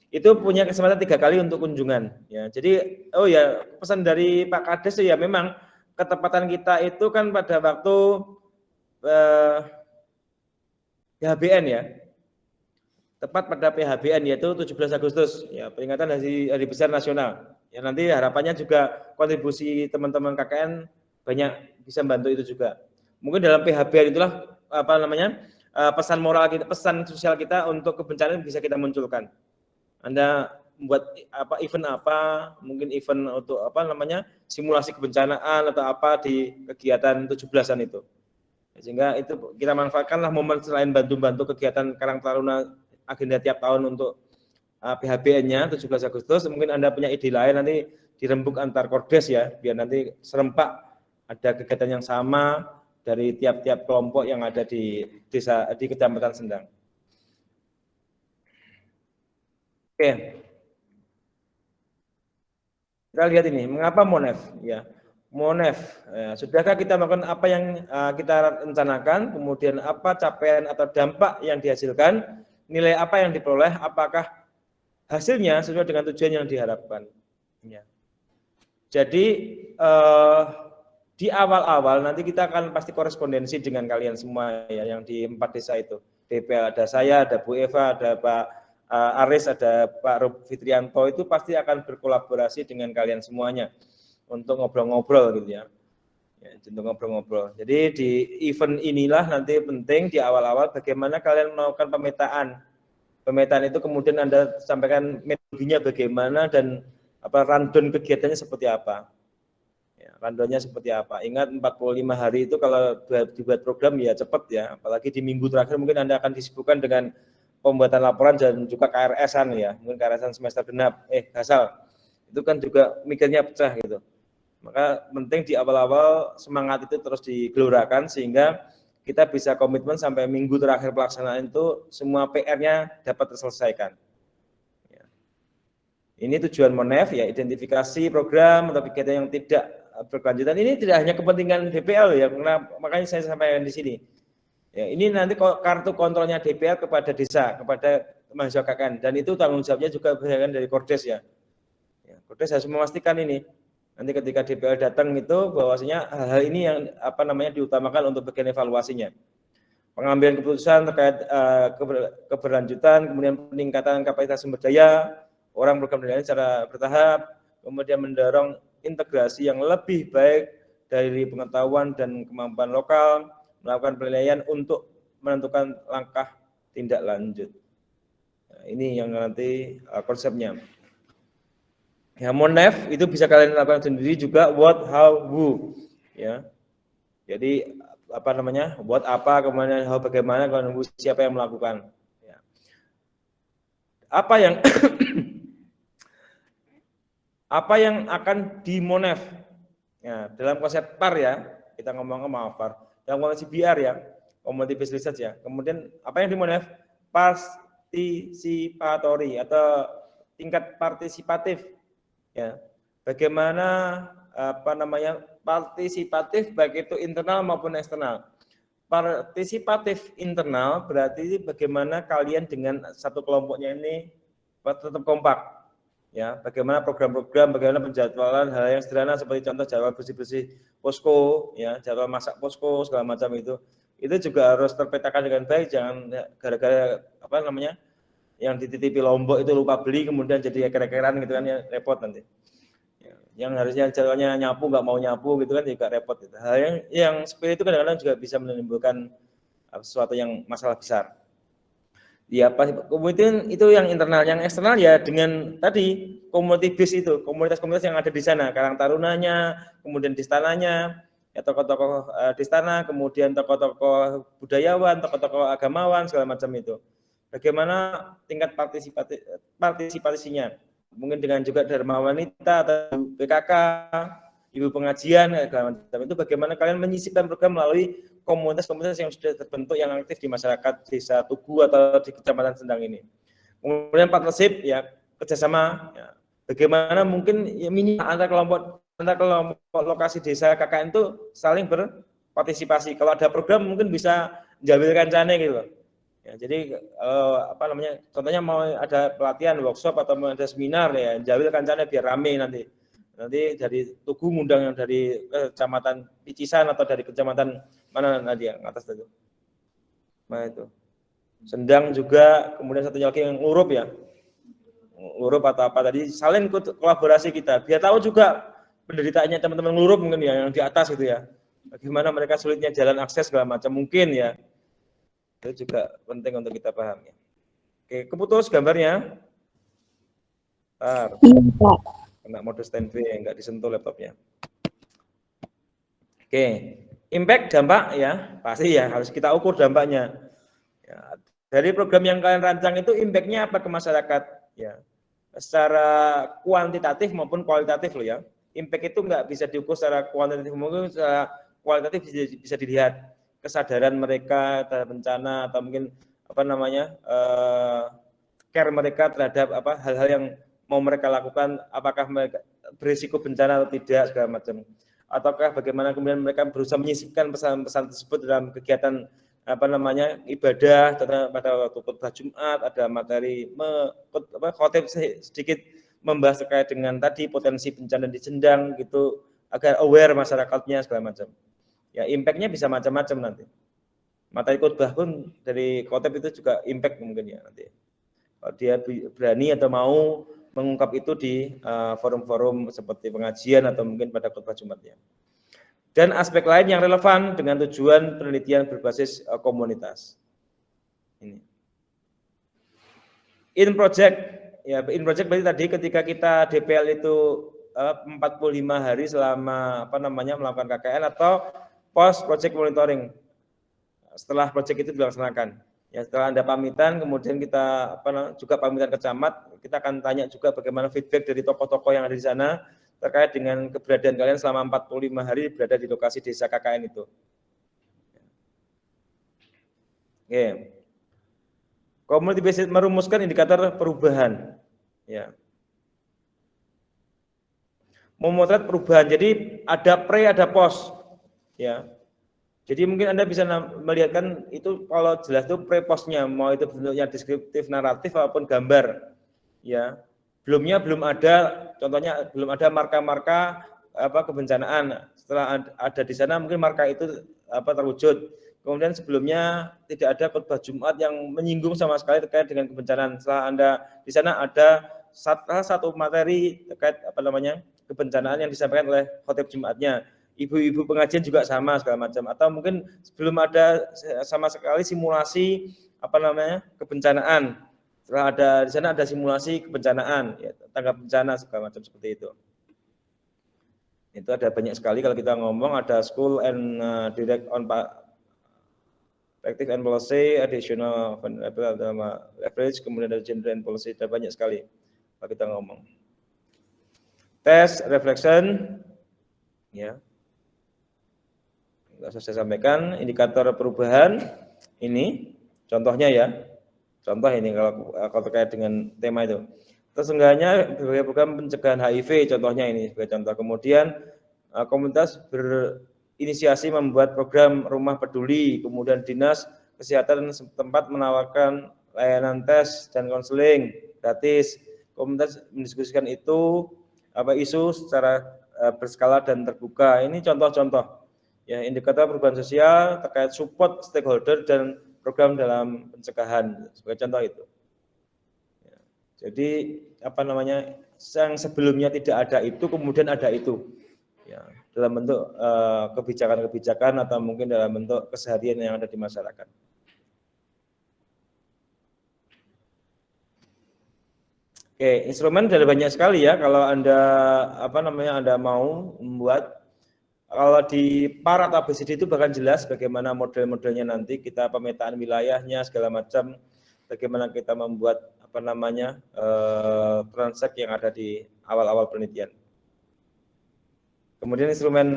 Itu punya kesempatan 3 kali untuk kunjungan ya. Jadi pesan dari Pak Kades ya memang ketepatan kita itu kan pada waktu PHBN ya. Tepat pada PHBN yaitu 17 Agustus ya, peringatan Hari Besar Nasional. Ya nanti harapannya juga kontribusi teman-teman KKN banyak bisa membantu itu juga. Mungkin dalam PHBN itulah pesan moral kita, pesan sosial kita untuk kebencanaan bisa kita munculkan. Anda membuat event mungkin event untuk simulasi kebencanaan atau apa di kegiatan 17-an itu. Sehingga itu kita manfaatkanlah momen selain bantu-bantu kegiatan Karang Taruna agenda tiap tahun untuk PHBN-nya 17 Agustus, mungkin Anda punya ide lain nanti dirembuk antar Kordes ya, biar nanti serempak ada kegiatan yang sama dari tiap-tiap kelompok yang ada di desa di Kecamatan Sendang. Oke. Kita lihat ini, mengapa MONEV ya. MONEV, ya, sudahkah kita melakukan apa yang kita rencanakan, kemudian apa capaian atau dampak yang dihasilkan, nilai apa yang diperoleh, apakah hasilnya sesuai dengan tujuan yang diharapkan. Ya. Jadi di awal-awal nanti kita akan pasti korespondensi dengan kalian semua ya, yang di 4 desa itu. DPL ada saya, ada Bu Eva, ada Pak Aris, ada Pak Rob Fitrianto, itu pasti akan berkolaborasi dengan kalian semuanya untuk ngobrol-ngobrol gitu ya. Untuk ngobrol-ngobrol. Jadi di event inilah nanti penting di awal-awal bagaimana kalian melakukan pemetaan. Pemetaan itu kemudian Anda sampaikan metodologinya bagaimana dan rundown kegiatannya seperti apa. Ya, rundownnya seperti apa. Ingat 45 hari itu kalau dibuat program ya cepat ya. Apalagi di minggu terakhir mungkin Anda akan disibukkan dengan pembuatan laporan dan juga KRS-an ya. Mungkin KRS-an semester genap, Gasal. Itu kan juga mikirnya pecah gitu. Maka penting di awal-awal semangat itu terus digelorakan sehingga kita bisa komitmen sampai minggu terakhir pelaksanaan itu semua PR-nya dapat terselesaikan. Ya. Ini tujuan MONEV ya, identifikasi program atau kegiatan yang tidak berkelanjutan. Ini tidak hanya kepentingan DPL ya, karena makanya saya sampaikan di sini. Ya, ini nanti kartu kontrolnya DPL kepada desa, kepada mahasiswa KKN, dan itu tanggung jawabnya juga bagian dari Kordes ya. Kordes harus memastikan ini. Nanti ketika DPL datang itu bahwasanya hal-hal ini yang diutamakan untuk bagian evaluasinya. Pengambilan keputusan terkait keberlanjutan, kemudian peningkatan kapasitas sumber daya, orang program dan secara bertahap, kemudian mendorong integrasi yang lebih baik dari pengetahuan dan kemampuan lokal, melakukan penilaian untuk menentukan langkah tindak lanjut. Nah, ini yang nanti konsepnya. Ya, MONEV itu bisa kalian lakukan sendiri juga, what, how, who, ya. Jadi what apa, kemudian how bagaimana, kemudian who siapa yang melakukan. Ya. Apa yang akan di MONEV? Ya, dalam konsep PAR ya, kita ngomong PAR. Dalam konsep BR ya, Community Based Research ya. Kemudian apa yang di MONEV? Participatory atau tingkat partisipatif. Ya, bagaimana partisipatif baik itu internal maupun eksternal. partisipatif internal berarti bagaimana kalian dengan satu kelompoknya ini tetap kompak. Ya, bagaimana program-program, bagaimana penjadwalan hal yang sederhana seperti contoh jadwal bersih-bersih posko, ya, jadwal masak posko segala macam itu juga harus terpetakan dengan baik. Jangan gara-gara apa namanya yang dititipi Lombok itu lupa beli kemudian jadi eker-ekeran gitu kan, ya repot nanti. Ya, yang harusnya jadwalnya nyapu nggak mau nyapu gitu kan juga repot. Gitu. Hal yang seperti itu kadang-kadang juga bisa menimbulkan sesuatu yang masalah besar. Ya, kemudian itu yang internal, yang eksternal ya dengan tadi community base itu, komunitas-komunitas yang ada di sana, Karang Tarunanya, kemudian di istananya, ya tokoh-tokoh di istana, kemudian tokoh-tokoh budayawan, tokoh-tokoh agamawan segala macam itu. Bagaimana tingkat partisipasinya? Mungkin dengan juga Dharma Wanita atau PKK, ibu pengajian segala macam itu, bagaimana kalian menyisipkan program melalui komunitas-komunitas yang sudah terbentuk yang aktif di masyarakat desa Tugu atau di Kecamatan Sendang ini. Kemudian partnership, ya kerjasama, ya, bagaimana mungkin ya, minimal antar kelompok lokasi desa KKN itu saling berpartisipasi. Kalau ada program mungkin bisa menjambil kancane gitu loh. Ya, jadi apa namanya? Contohnya mau ada pelatihan, workshop atau mau ada seminar ya, jambil kancane biar rame nanti. Nanti dari Tugu ngundang yang dari Kecamatan Picisan atau dari Kecamatan mana nanti yang atas itu. Nah itu. Sendang juga, kemudian satunya lagi yang Ngurup ya. Ngurup atau apa tadi, saling kolaborasi kita. Biar tahu juga penderitaannya teman-teman Ngurup mungkin ya, yang di atas gitu ya. Bagaimana mereka sulitnya jalan akses segala macam mungkin ya. Itu juga penting untuk kita pahami. Oke, keputus gambarnya. Iya, Pak. Kena mode standby, enggak disentuh laptopnya. Oke, impact dampak ya, pasti ya harus kita ukur dampaknya. Ya, dari program yang kalian rancang itu impact-nya apa ke masyarakat? Ya, secara kuantitatif maupun kualitatif loh ya. Impact itu nggak bisa diukur secara kuantitatif, mungkin secara kualitatif bisa dilihat kesadaran mereka terhadap bencana atau mungkin apa namanya care mereka terhadap apa hal-hal yang mau mereka lakukan, apakah mereka berisiko bencana atau tidak segala macam, ataukah bagaimana kemudian mereka berusaha menyisipkan pesan-pesan tersebut dalam kegiatan apa namanya ibadah pada waktu khutbah Jumat, ada materi khotib sedikit membahas terkait dengan tadi potensi bencana di Sendang gitu agar aware masyarakatnya segala macam. Ya impact-nya bisa macam-macam nanti. Materi khutbah pun dari khotib itu juga impact mungkin ya nanti. Kalau dia berani atau mau mengungkap itu di forum-forum seperti pengajian atau mungkin pada khutbah Jumatnya. Dan aspek lain yang relevan dengan tujuan penelitian berbasis komunitas. Ini. In project berarti tadi ketika kita DPL itu 45 hari selama apa namanya melakukan KKN atau post project monitoring. Setelah project itu dilaksanakan. Ya, setelah Anda pamitan, kemudian kita juga pamitan ke camat, kita akan tanya juga bagaimana feedback dari tokoh-tokoh yang ada di sana terkait dengan keberadaan kalian selama 45 hari berada di lokasi desa KKN itu. Oke. Community based merumuskan indikator perubahan. Ya. Memotret perubahan. Jadi ada pre, ada post. Ya. Jadi mungkin Anda bisa melihatkan itu kalau jelas itu pre-postnya, mau itu bentuknya deskriptif, naratif maupun gambar. Ya, belum ada, contohnya belum ada marka-marka kebencanaan. Setelah ada di sana mungkin marka itu terwujud. Kemudian sebelumnya tidak ada khutbah Jumat yang menyinggung sama sekali terkait dengan kebencanaan. Setelah Anda di sana ada satu materi terkait kebencanaan yang disampaikan oleh khotib Jumatnya. Ibu-ibu pengajian juga sama segala macam, atau mungkin sebelum ada sama sekali simulasi kebencanaan. Setelah ada di sana ada simulasi kebencanaan, ya, tanggap bencana segala macam seperti itu. Itu ada banyak sekali kalau kita ngomong, ada school and direct on practice and policy, additional leverage, kemudian ada gender and policy, ada banyak sekali kalau kita ngomong. Test, reflection, ya. Saya sampaikan indikator perubahan ini contohnya ya, contoh ini kalau terkait dengan tema itu. Sesungguhnya berbagai program pencegahan HIV contohnya ini sebagai contoh. Kemudian komunitas inisiasi membuat program rumah peduli, kemudian dinas kesehatan setempat menawarkan layanan tes dan konseling gratis. Komunitas mendiskusikan isu secara berskala dan terbuka. Ini contoh-contoh ya indikator perubahan sosial terkait support stakeholder dan program dalam pencegahan sebagai contoh itu. Ya, jadi yang sebelumnya tidak ada itu kemudian ada itu. Ya, dalam bentuk kebijakan-kebijakan atau mungkin dalam bentuk keseharian yang ada di masyarakat. Oke, instrumen ada banyak sekali ya. Kalau Anda Anda mau membuat, kalau di PAR atau ABCD itu bahkan jelas bagaimana model-modelnya nanti kita pemetaan wilayahnya segala macam, bagaimana kita membuat transaksi yang ada di awal-awal penelitian. Kemudian instrumen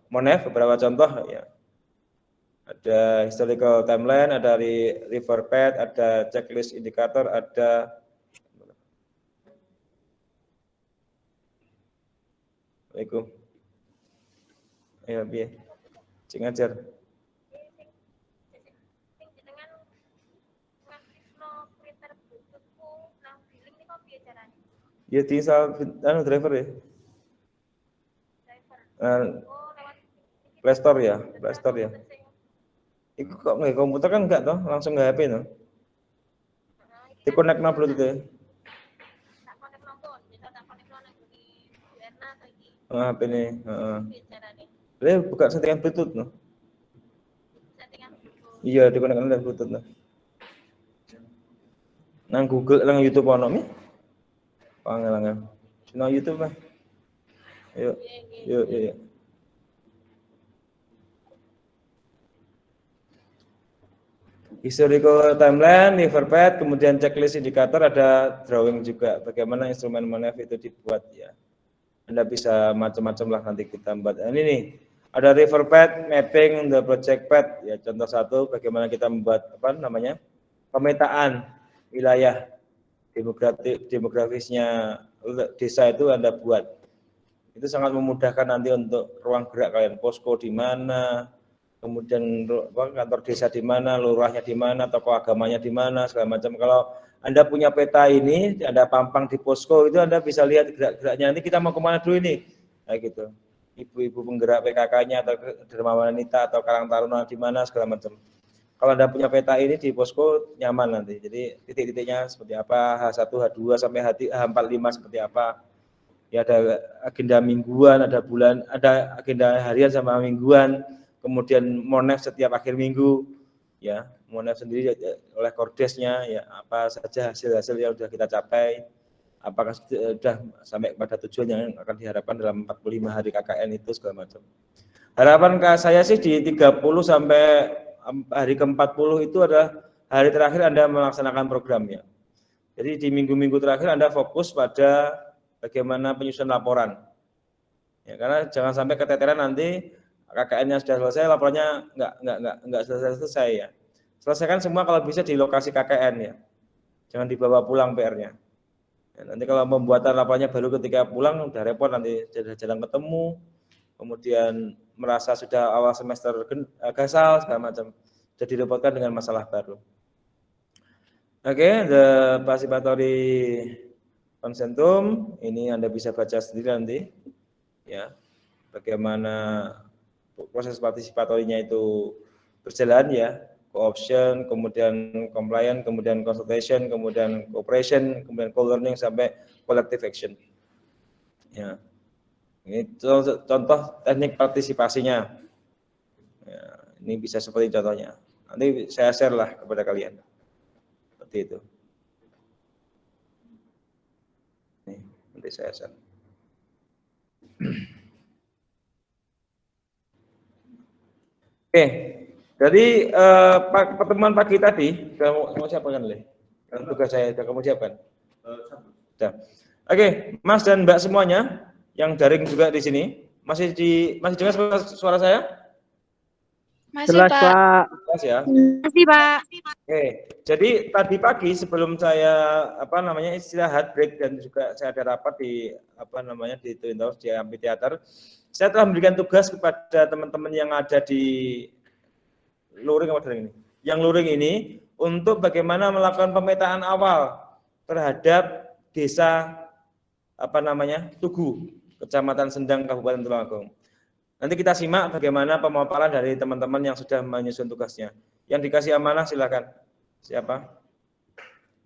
MONEF beberapa contoh ya. Ada historical timeline, ada river path, ada checklist indikator, ada Assalamualaikum. Ya, biar cing ajar. Ya tinggal driver ya. Play Store ya. Itu kok nggak komputer kan enggak toh, langsung nggak HP no. Dikonek no Bluetooth ya. HP ini. Buka settingan Bluetooth no. Iya dikonekkan dengan Bluetooth no. Nang Google, nang YouTube ono mi. Pangelangan. Nang YouTube lah. Yuk. Historical timeline, river path, kemudian checklist indikator, ada drawing juga bagaimana instrumen MONEF itu dibuat ya. Anda bisa macam-macam lah nanti kita buat. Ini nih, ada river path, mapping, the project path ya, contoh satu bagaimana kita membuat pemetaan wilayah demografisnya desa itu Anda buat. Itu sangat memudahkan nanti untuk ruang gerak kalian, posko di mana, kemudian kantor desa di mana, lurahnya di mana, tokoh agamanya di mana, segala macam. Kalau Anda punya peta ini, Anda pampang di posko itu Anda bisa lihat gerak-geraknya. Nanti kita mau kemana dulu ini, kayak gitu. Ibu-ibu penggerak PKK-nya atau dermawan wanita atau Karang Taruna di mana, segala macam. Kalau Anda punya peta ini di posko nyaman nanti. Jadi titik-titiknya seperti apa, H1, H2 sampai H45 seperti apa. Ya ada agenda mingguan, ada agenda harian sama mingguan. Kemudian MONEF setiap akhir minggu, ya MONEF sendiri oleh Kordesnya, ya apa saja hasil-hasil yang sudah kita capai, apakah sudah sampai pada tujuan yang akan diharapkan dalam 45 hari KKN itu segala macam. Harapan saya sih di 30 sampai hari ke-40 itu adalah hari terakhir Anda melaksanakan programnya. Jadi di minggu-minggu terakhir Anda fokus pada bagaimana penyusunan laporan. Ya, karena jangan sampai keteteran nanti KKN-nya sudah selesai, laporannya nggak selesai ya. Selesaikan semua kalau bisa di lokasi KKN ya. Jangan dibawa pulang PR-nya. Ya, nanti kalau pembuatan laporannya baru ketika pulang udah repot nanti jarang ketemu, kemudian merasa sudah awal semester gasal segala macam, jadi direpotkan dengan masalah baru. Oke, the participatory konsentum ini Anda bisa baca sendiri nanti, ya bagaimana proses partisipatorinya itu berjalan ya, co-option, kemudian compliant, kemudian consultation, kemudian cooperation, kemudian co-learning sampai collective action. Ya, ini contoh teknik partisipasinya. Ya, ini bisa seperti contohnya. Nanti saya share lah kepada kalian. Seperti itu. Nih, nanti saya share. Oke, dari pertemuan pagi tadi, kamu siapkan Le? Tugas saya sudah kamu siapkan. Sudah. Oke, Mas dan Mbak semuanya yang daring juga di sini, masih dengar suara saya? Masih Jelas, Pak. Jelas ya. Masih Pak. Oke, jadi tadi pagi sebelum saya istirahat break dan juga saya ada rapat di di Twin Towers di Amphitheater, Saya telah memberikan tugas kepada teman-teman yang ada di luring apa ini? Yang luring ini untuk bagaimana melakukan pemetaan awal terhadap desa Tugu, Kecamatan Sendang, Kabupaten Tulungagung. Nanti kita simak bagaimana pemaparan dari teman-teman yang sudah menyusun tugasnya. Yang dikasih amanah silakan. Siapa?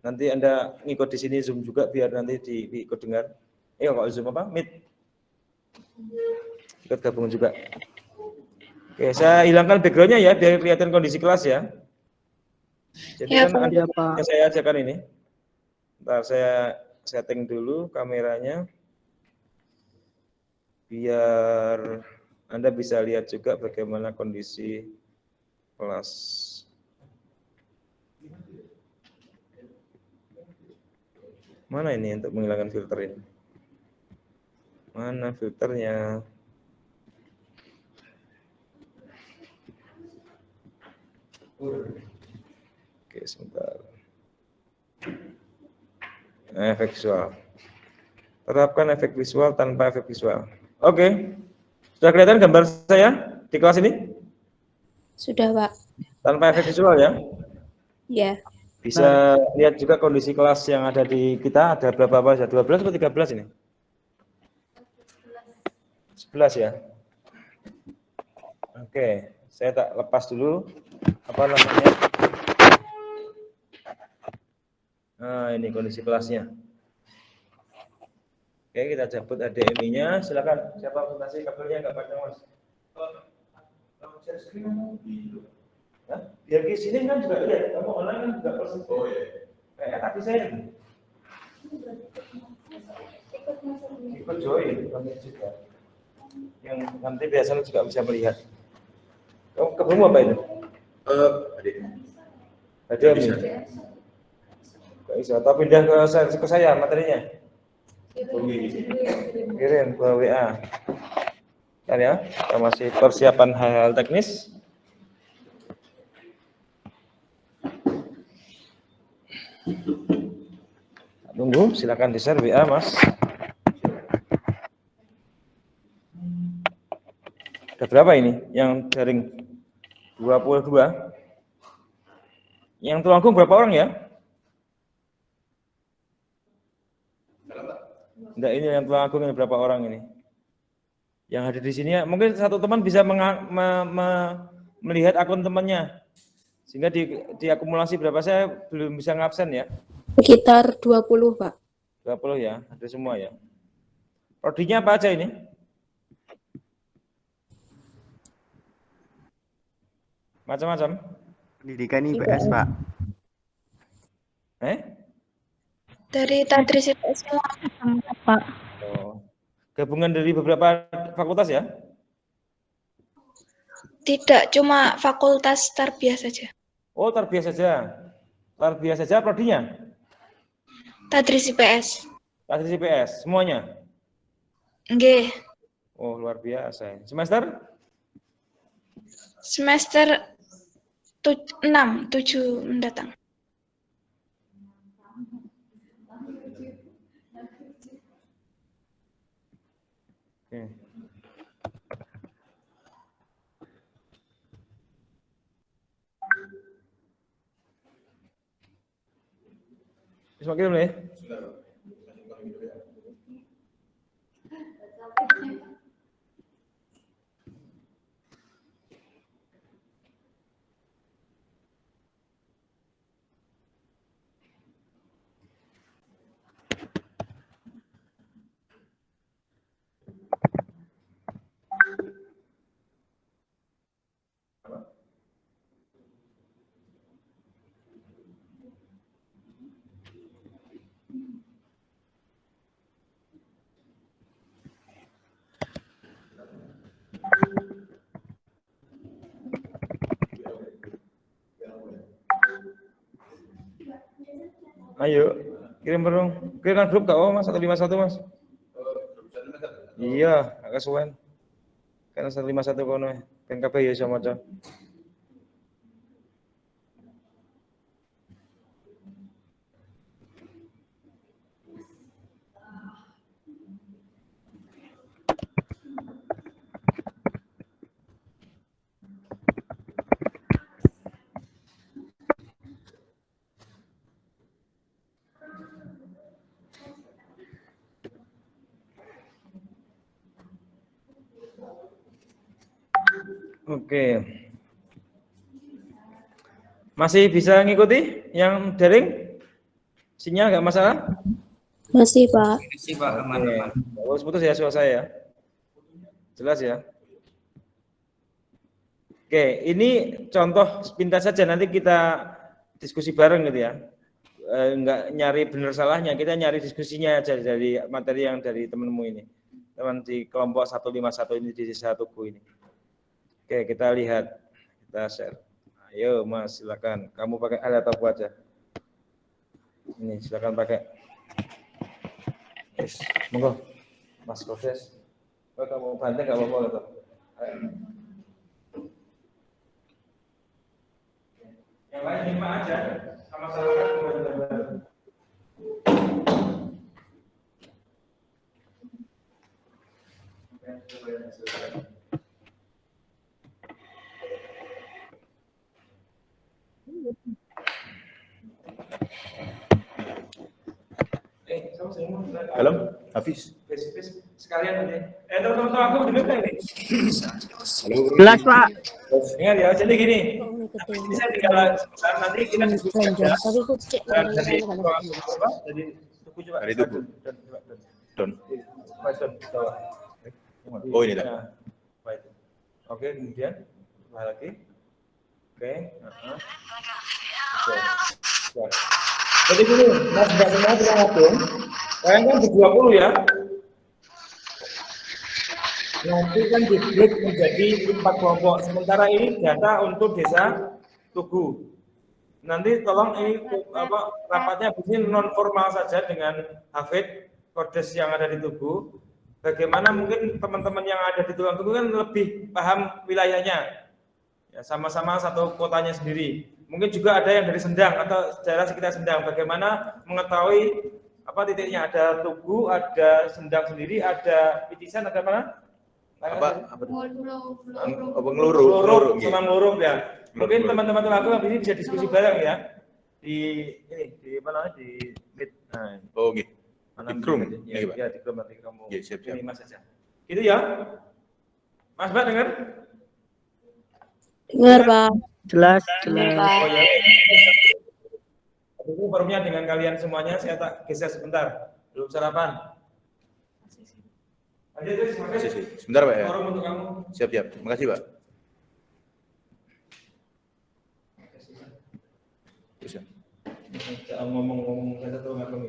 Nanti Anda ngikut di sini Zoom juga biar nanti diikut dengar. Kalau Zoom apa? Meet. Ikut gabung juga. Oke, saya hilangkan background-nya ya biar kelihatan kondisi kelas ya. Jadi Ya, kan Pak. Anda saya ajarkan ini. Bentar saya setting dulu kameranya biar Anda bisa lihat juga bagaimana kondisi kelas. Mana ini untuk menghilangkan filter ini? Mana filternya? Oke, sebentar. Efek visual. Terapkan efek visual tanpa efek visual. Oke. Sudah kelihatan gambar saya di kelas ini? Sudah, Pak. Tanpa efek visual ya? Ya. Bisa lihat juga kondisi kelas yang ada di kita, ada berapa Pak? 12 atau 13 ini? 11 ya? Oke, saya tak lepas dulu Nah, ini kondisi kelasnya. Oke, kita cabut HDMI-nya. Silakan. Siapa presentasi kabelnya nggak panjang, Mas? Share screen. Biar di sini kan juga lihat. Kamu online kan juga presentasi. Oh iya. Kayak tadi saya. Ikut join juga. Yang nanti biasanya juga bisa melihat. Kamu kabelmu apa itu? Adik. HDMI. Nggak bisa. Atau pindah ke saya materinya. Kirim ke WA. Bentar ya, kita masih persiapan hal-hal teknis. Tunggu, silakan di-share WA, Mas. Ada berapa ini yang daring? 22. Yang Tulungagung berapa orang ya? Enggak, ini yang Tulungagung ini berapa orang ini? Yang ada di sini ya, mungkin satu teman bisa melihat akun temannya. Sehingga diakumulasi berapa, saya belum bisa ngabsen ya. Sekitar 20, Pak. 20 ya, ada semua ya. Prodinya apa aja ini? Macam-macam. Pendidikan IPS, Pak. Dari Tadris IPS, Pak. Oh. Gabungan dari beberapa fakultas ya? Tidak, cuma fakultas tarbiyah saja. Oh, tarbiyah saja. Tarbiyah saja prodinya? Tadris IPS. Tadris IPS, semuanya? Nggih. Oh, luar biasa. Semester? Semester 7 mendatang. Oke. Bisa kirim nih. Ayo, kirim dong. Kirimkan grup tak Mas 151 Mas. Iya, agak suwen. Karena 151 kono. PNKP ya iso maca. Oke. Masih bisa ngikuti yang daring? Sinyal nggak masalah? Masih, Pak. Masih Pak, aman-aman. Oke. Putus ya suara saya ya. Jelas ya. Oke, ini contoh sepintas saja, nanti kita diskusi bareng gitu ya. Enggak nyari benar salahnya, kita nyari diskusinya aja dari materi yang dari temenmu ini. Teman di kelompok 151 ini di desa Tugu ini. Oke, kita lihat. Kita share. Ayo Mas, silakan. Kamu pakai alat apa aja? Ini silakan pakai. Yes, monggo. Mas Koses. Oh, kamu banting enggak apa-apa gitu. Yang lain 5 aja, sama-sama kan benar-benar. Halo, Hafiz. Sekalian nanti. Teman-teman aku bener kan ini? Jelas, Pak. Ingat ya, jadi gini. Bisa tinggal nanti kita diskusi aja. Dari Tugu coba. Dari Tugu. Don. Bawah. Oh, ini dah. Nah, baik. Oke, kemudian lagi. Oke. Oke. Jadi gini, Mas Mbak semua kita ngabung. Kalian kan ber-20 ya. Nanti kan di-break menjadi 4 kelompok. Sementara ini data untuk desa Tugu. Nanti tolong ini rapatnya begini non formal saja dengan Hafid Kodes yang ada di Tugu. Bagaimana mungkin teman-teman yang ada di Tugu kan lebih paham wilayahnya. Ya, sama-sama satu kotanya sendiri. Mungkin juga ada yang dari Sendang atau daerah sekitar Sendang. Bagaimana mengetahui apa titiknya? Ada Tugu, ada Sendang sendiri, ada Picisan, ada mana? Apa Ngeluruk sama Ngeluruk ya. Mungkin teman-teman Tugu ini bisa diskusi bareng ya. Di ini di mana di Meet. Nah, oh, gitu. Di Krum. Ya, di Krum nanti kamu. Ya, siap. Ini Mas saja. Gitu ya. Mas Mbak dengar? Dengar, Pak. Jelas. Oh ya. Itu forumnya dengan kalian semuanya saya tak geser sebentar. Belum sarapan. Sebentar, Pak ya. Forum untuk kamu. Siap. Terima kasih, Pak. Terus ya. Jangan ngomong-ngomong saya tuh nggak tahu.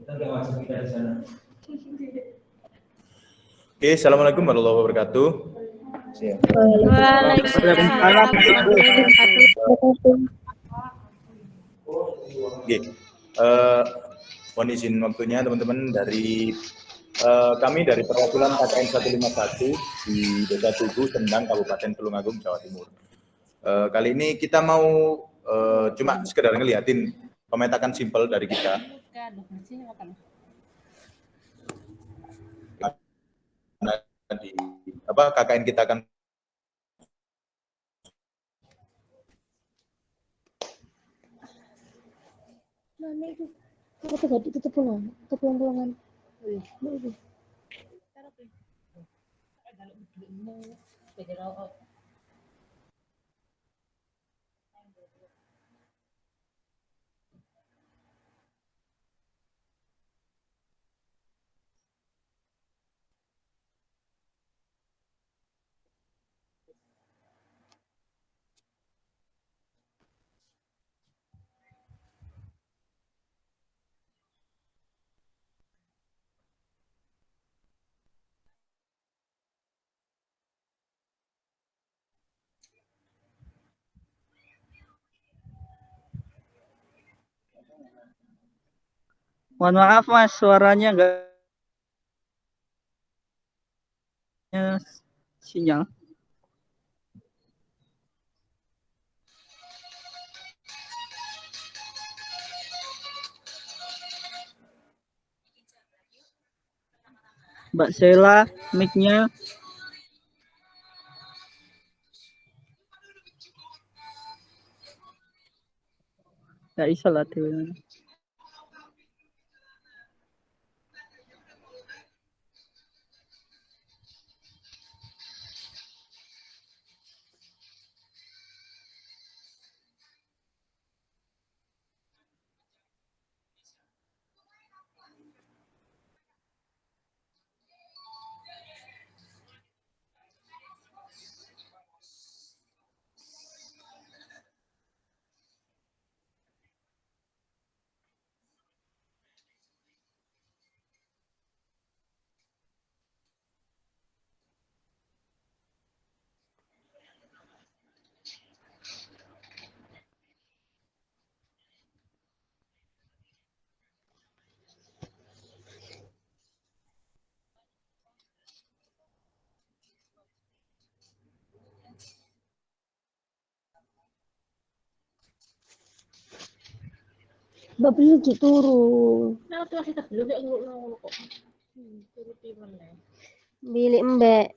Kita nggak masuk kita di sana. Oke, assalamualaikum warahmatullahi wabarakatuh. Siap. Waalaikumsalam. Oke, mohon izin waktunya teman-teman dari kami dari perwakilan KKN 151 di Desa Tugu, Sendang, Kabupaten Tulungagung, Jawa Timur. Kali ini kita mau cuma sekedar ngeliatin pemetakan simpel dari kita. Di KKN kita akan Mana itu? Aku tuh tadi tutup pulang-pulangan. Mohon maaf Mas, suaranya enggak sinyal. Mbak Sheila, mic-nya. Nggak iso lah dhewe. Mbak belum dituru. Nah, tuh kita belum kayak ngono kok. Turuti meneh. Milik Mbak.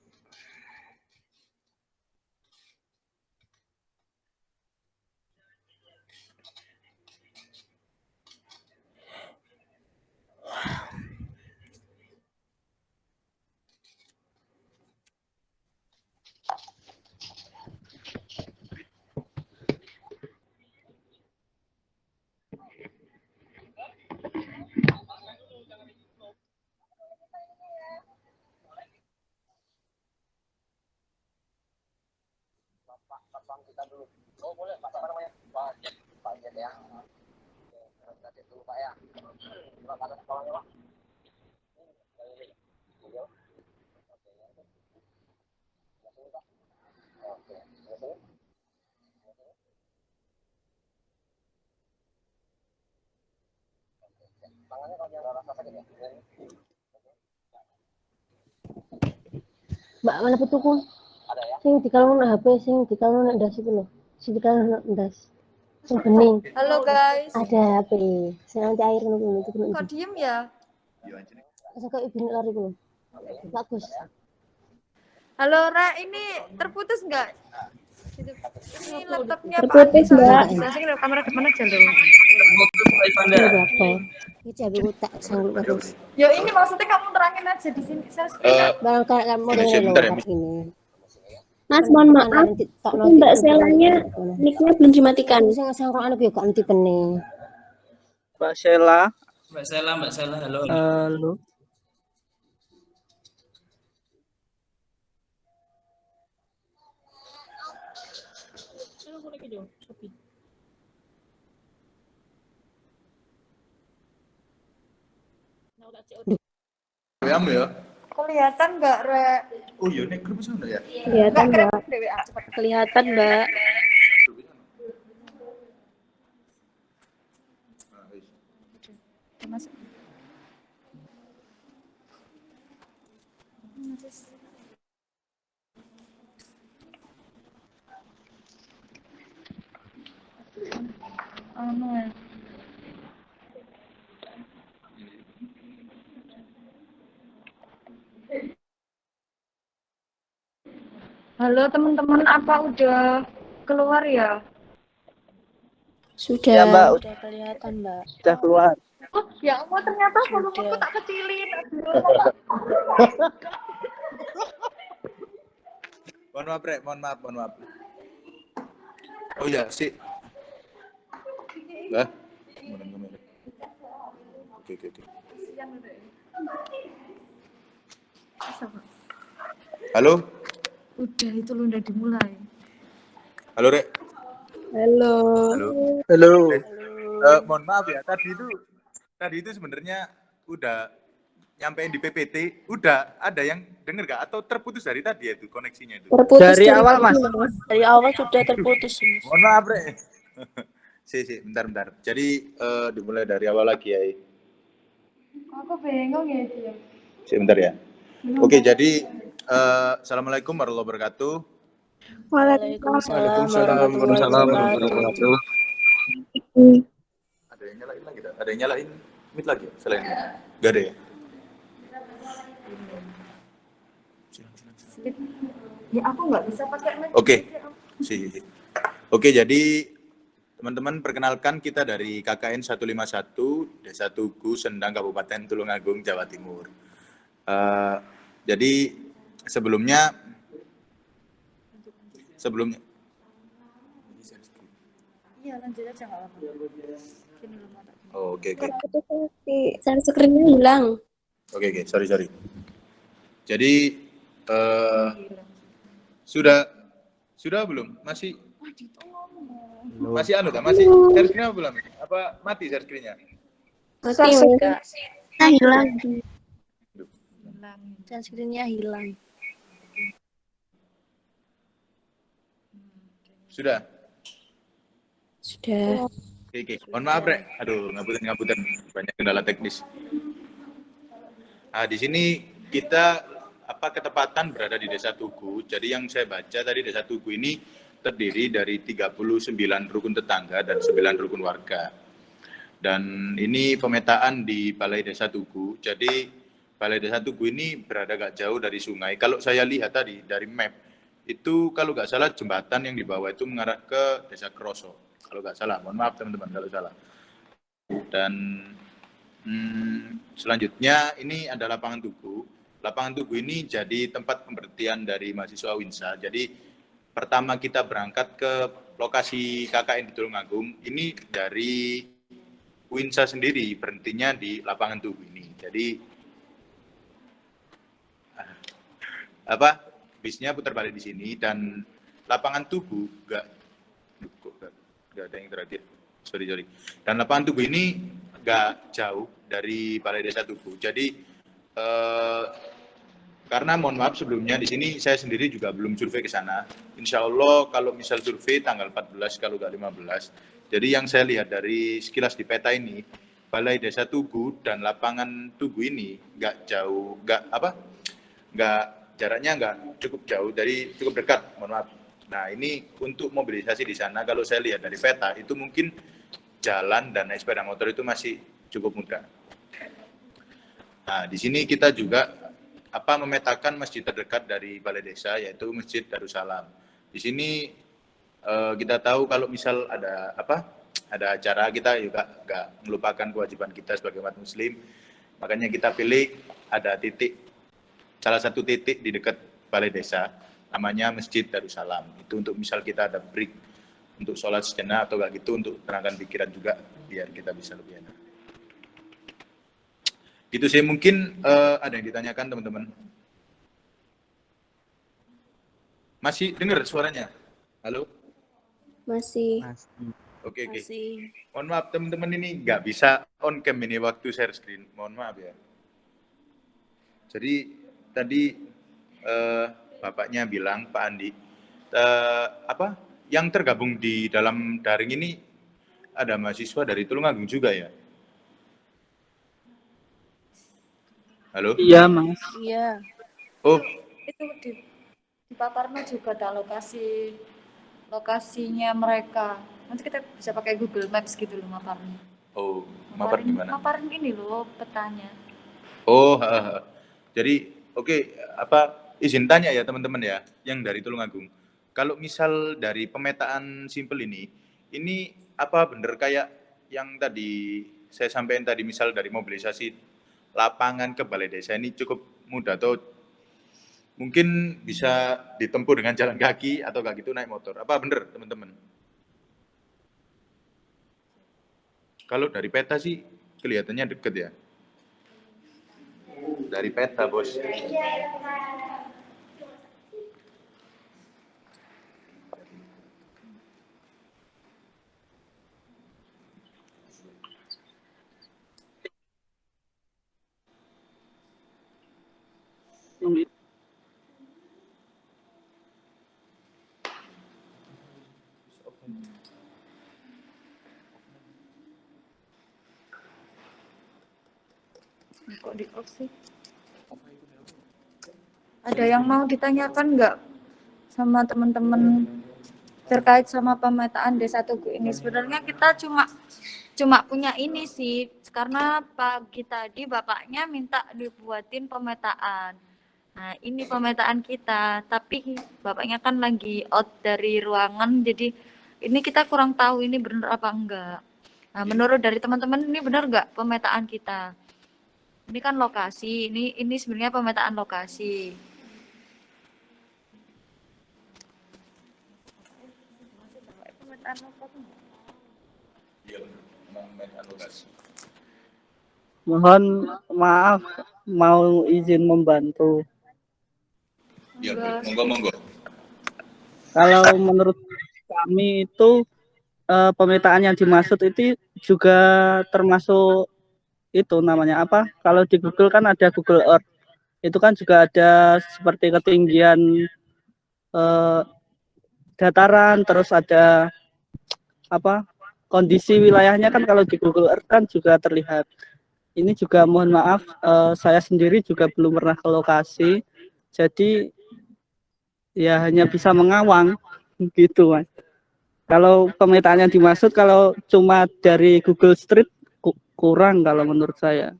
Mbak mana putuku? Ada ya? Sing dikalung HP, sing dikalung nek ndas iku lho. Sing dikalung nek ndas. Sing bening. Halo guys. Ada HP. Sing anti air ngono itu. Kok diem ya? Sing kok ibu lari ku. Bagus. Halo Ra, ini terputus nggak? Ini laptopnya Terputus, Mbak. Saya kamera kemana aja loh? Iya, Bapak. Iki HP ku tak sanggup terus. Yo ini maksudnya kamu terangin aja di sini. Saya Bang kayak kamu ini. Mas, mohon maaf, itu Mbak Selanya mic-nya belum dimatikan. Sing sangkok anu yo gak ngetipene. Mbak Sela. Mbak Sela, halo. Halo. Kamu ya? kelihatan nggak Re? Oh iya, nek grup sana ya? Kelihatan, Mbak. Kelihatan, Mbak. Masuk. Anu ya. Halo teman-teman, apa udah keluar ya? Sudah, Ya, Mbak. sudah kelihatan, Mbak. Sudah keluar. Oh, ya Allah, ternyata volumenya tak kecilin. Mohon maaf, Rek. Mohon maaf. Oh iya, sih. Lah. Oke. Halo? Udah, itu lu udah dimulai. Halo, Rek. Halo. Halo. Mohon maaf ya, tadi itu sebenarnya udah nyampein di PPT, udah ada yang denger gak? Atau terputus dari tadi ya itu koneksinya itu? Terputus Dari awal, Mas. Dari awal sudah terputus. Mohon maaf, Rek. Bentar. Jadi dimulai dari awal lagi ya. Aku bingung ya itu. Sebentar ya. Oke, jadi assalamualaikum warahmatullahi wabarakatuh. Waalaikumsalam warahmatullahi wabarakatuh. Ada yang nyalain lagi? Ada yang nyalain mic lagi selain ini? Gak ada ya? Ya aku nggak bisa pakai mic. Oke. Oke, jadi Teman-teman, perkenalkan kita dari KKN 151 Desa Tugu, Sendang, Kabupaten Tulungagung, Jawa Timur. Jadi sebelumnya Iya, lanjut aja nggak apa-apa. Oke. Share screen-nya hilang. Oke, sorry. Jadi sudah belum? Masih share screen-nya belum? Apa mati share screen-nya? Mati. Hilang. Share screen-nya hilang. Sudah. Oke. Mohon maaf, Rek. Aduh, ngabutan. Banyak kendala teknis. Nah, di sini kita ketepatan berada di Desa Tugu. Jadi yang saya baca tadi, Desa Tugu ini terdiri dari 39 rukun tetangga dan 9 rukun warga. Dan ini pemetaan di Balai Desa Tugu. Jadi Balai Desa Tugu ini berada agak jauh dari sungai. Kalau saya lihat tadi dari map, itu kalau nggak salah jembatan yang di bawah itu mengarah ke Desa Kroso. Kalau nggak salah, mohon maaf teman-teman kalau salah. Dan selanjutnya ini ada lapangan Tugu. Lapangan Tugu ini jadi tempat pemberhentian dari mahasiswa Winsa. Jadi pertama kita berangkat ke lokasi KKN di Tulungagung, ini dari Winsa sendiri berhentinya di lapangan Tugu ini. Jadi bisnya putar balik di sini dan lapangan Tugu nggak ada yang terakhir. Sorry. Dan lapangan Tugu ini nggak jauh dari Balai Desa Tugu. Jadi karena mohon maaf sebelumnya di sini saya sendiri juga belum survei ke sana. Insya Allah kalau misal survei tanggal 14 kalau nggak 15. Jadi yang saya lihat dari sekilas di peta ini, Balai Desa Tugu dan lapangan Tugu ini nggak jauh, jaraknya nggak cukup jauh, dari cukup dekat, mohon maaf. Nah ini untuk mobilisasi di sana kalau saya lihat dari peta itu mungkin jalan dan naik sepeda motor itu masih cukup mudah. Nah di sini kita juga memetakan masjid terdekat dari Balai Desa yaitu Masjid Darussalam. Di sini kita tahu kalau misal ada acara kita juga nggak melupakan kewajiban kita sebagai umat Muslim. Makanya kita pilih ada salah satu titik di dekat Balai Desa namanya Masjid Darussalam. Itu untuk misal kita ada break untuk sholat sejenak atau kayak gitu untuk tenangkan pikiran juga biar kita bisa lebih enak. Itu sih mungkin ada yang ditanyakan teman-teman. Masih dengar suaranya? Halo? Masih. Oke. Mohon maaf teman-teman ini nggak bisa on cam ini waktu share screen. Mohon maaf ya. Jadi tadi Bapaknya bilang, Pak Andi, yang tergabung di dalam daring ini ada mahasiswa dari Tulungagung juga ya? Halo? Iya, Mas. Iya. Oh. Itu di paparnya juga ada lokasinya mereka. Nanti kita bisa pakai Google Maps gitu loh maparnya. Oh, mapar gimana? Maparin ini loh petanya. Oh, jadi oke, izin tanya ya teman-teman ya, yang dari Tulungagung. Kalau misal dari pemetaan simpel ini apa benar kayak yang tadi saya sampaikan tadi, misal dari mobilisasi lapangan ke Balai Desa ini cukup mudah atau mungkin bisa ditempuh dengan jalan kaki atau kayak gitu naik motor? Apa benar teman-teman? Kalau dari peta sih kelihatannya deket ya. Dari peta, Bos. Kok di off sih? Ada yang mau ditanyakan nggak sama teman-teman terkait sama pemetaan Desa Tugu ini? Sebenarnya kita cuma punya ini sih, karena pagi tadi bapaknya minta dibuatin pemetaan. Nah ini pemetaan kita, tapi bapaknya kan lagi out dari ruangan, jadi Ini kita kurang tahu ini benar apa enggak. Nah, menurut dari teman-teman ini benar enggak pemetaan kita? Ini kan lokasi, ini sebenarnya pemetaan lokasi. Pemetaan lokasi. Iya, pemetaan lokasi. Mohon maaf, mau izin membantu. Iya, monggo. Kalau menurut kami itu pemetaan yang dimaksud itu juga termasuk itu namanya apa? Kalau di Google kan ada Google Earth. Itu kan juga ada seperti ketinggian dataran, terus ada apa? Kondisi wilayahnya kan kalau di Google Earth kan juga terlihat. Ini juga mohon maaf, saya sendiri juga belum pernah ke lokasi, jadi ya hanya bisa mengawang gitu, Mas. Kalau pemetaan yang dimaksud kalau cuma dari Google Street kurang kalau menurut saya.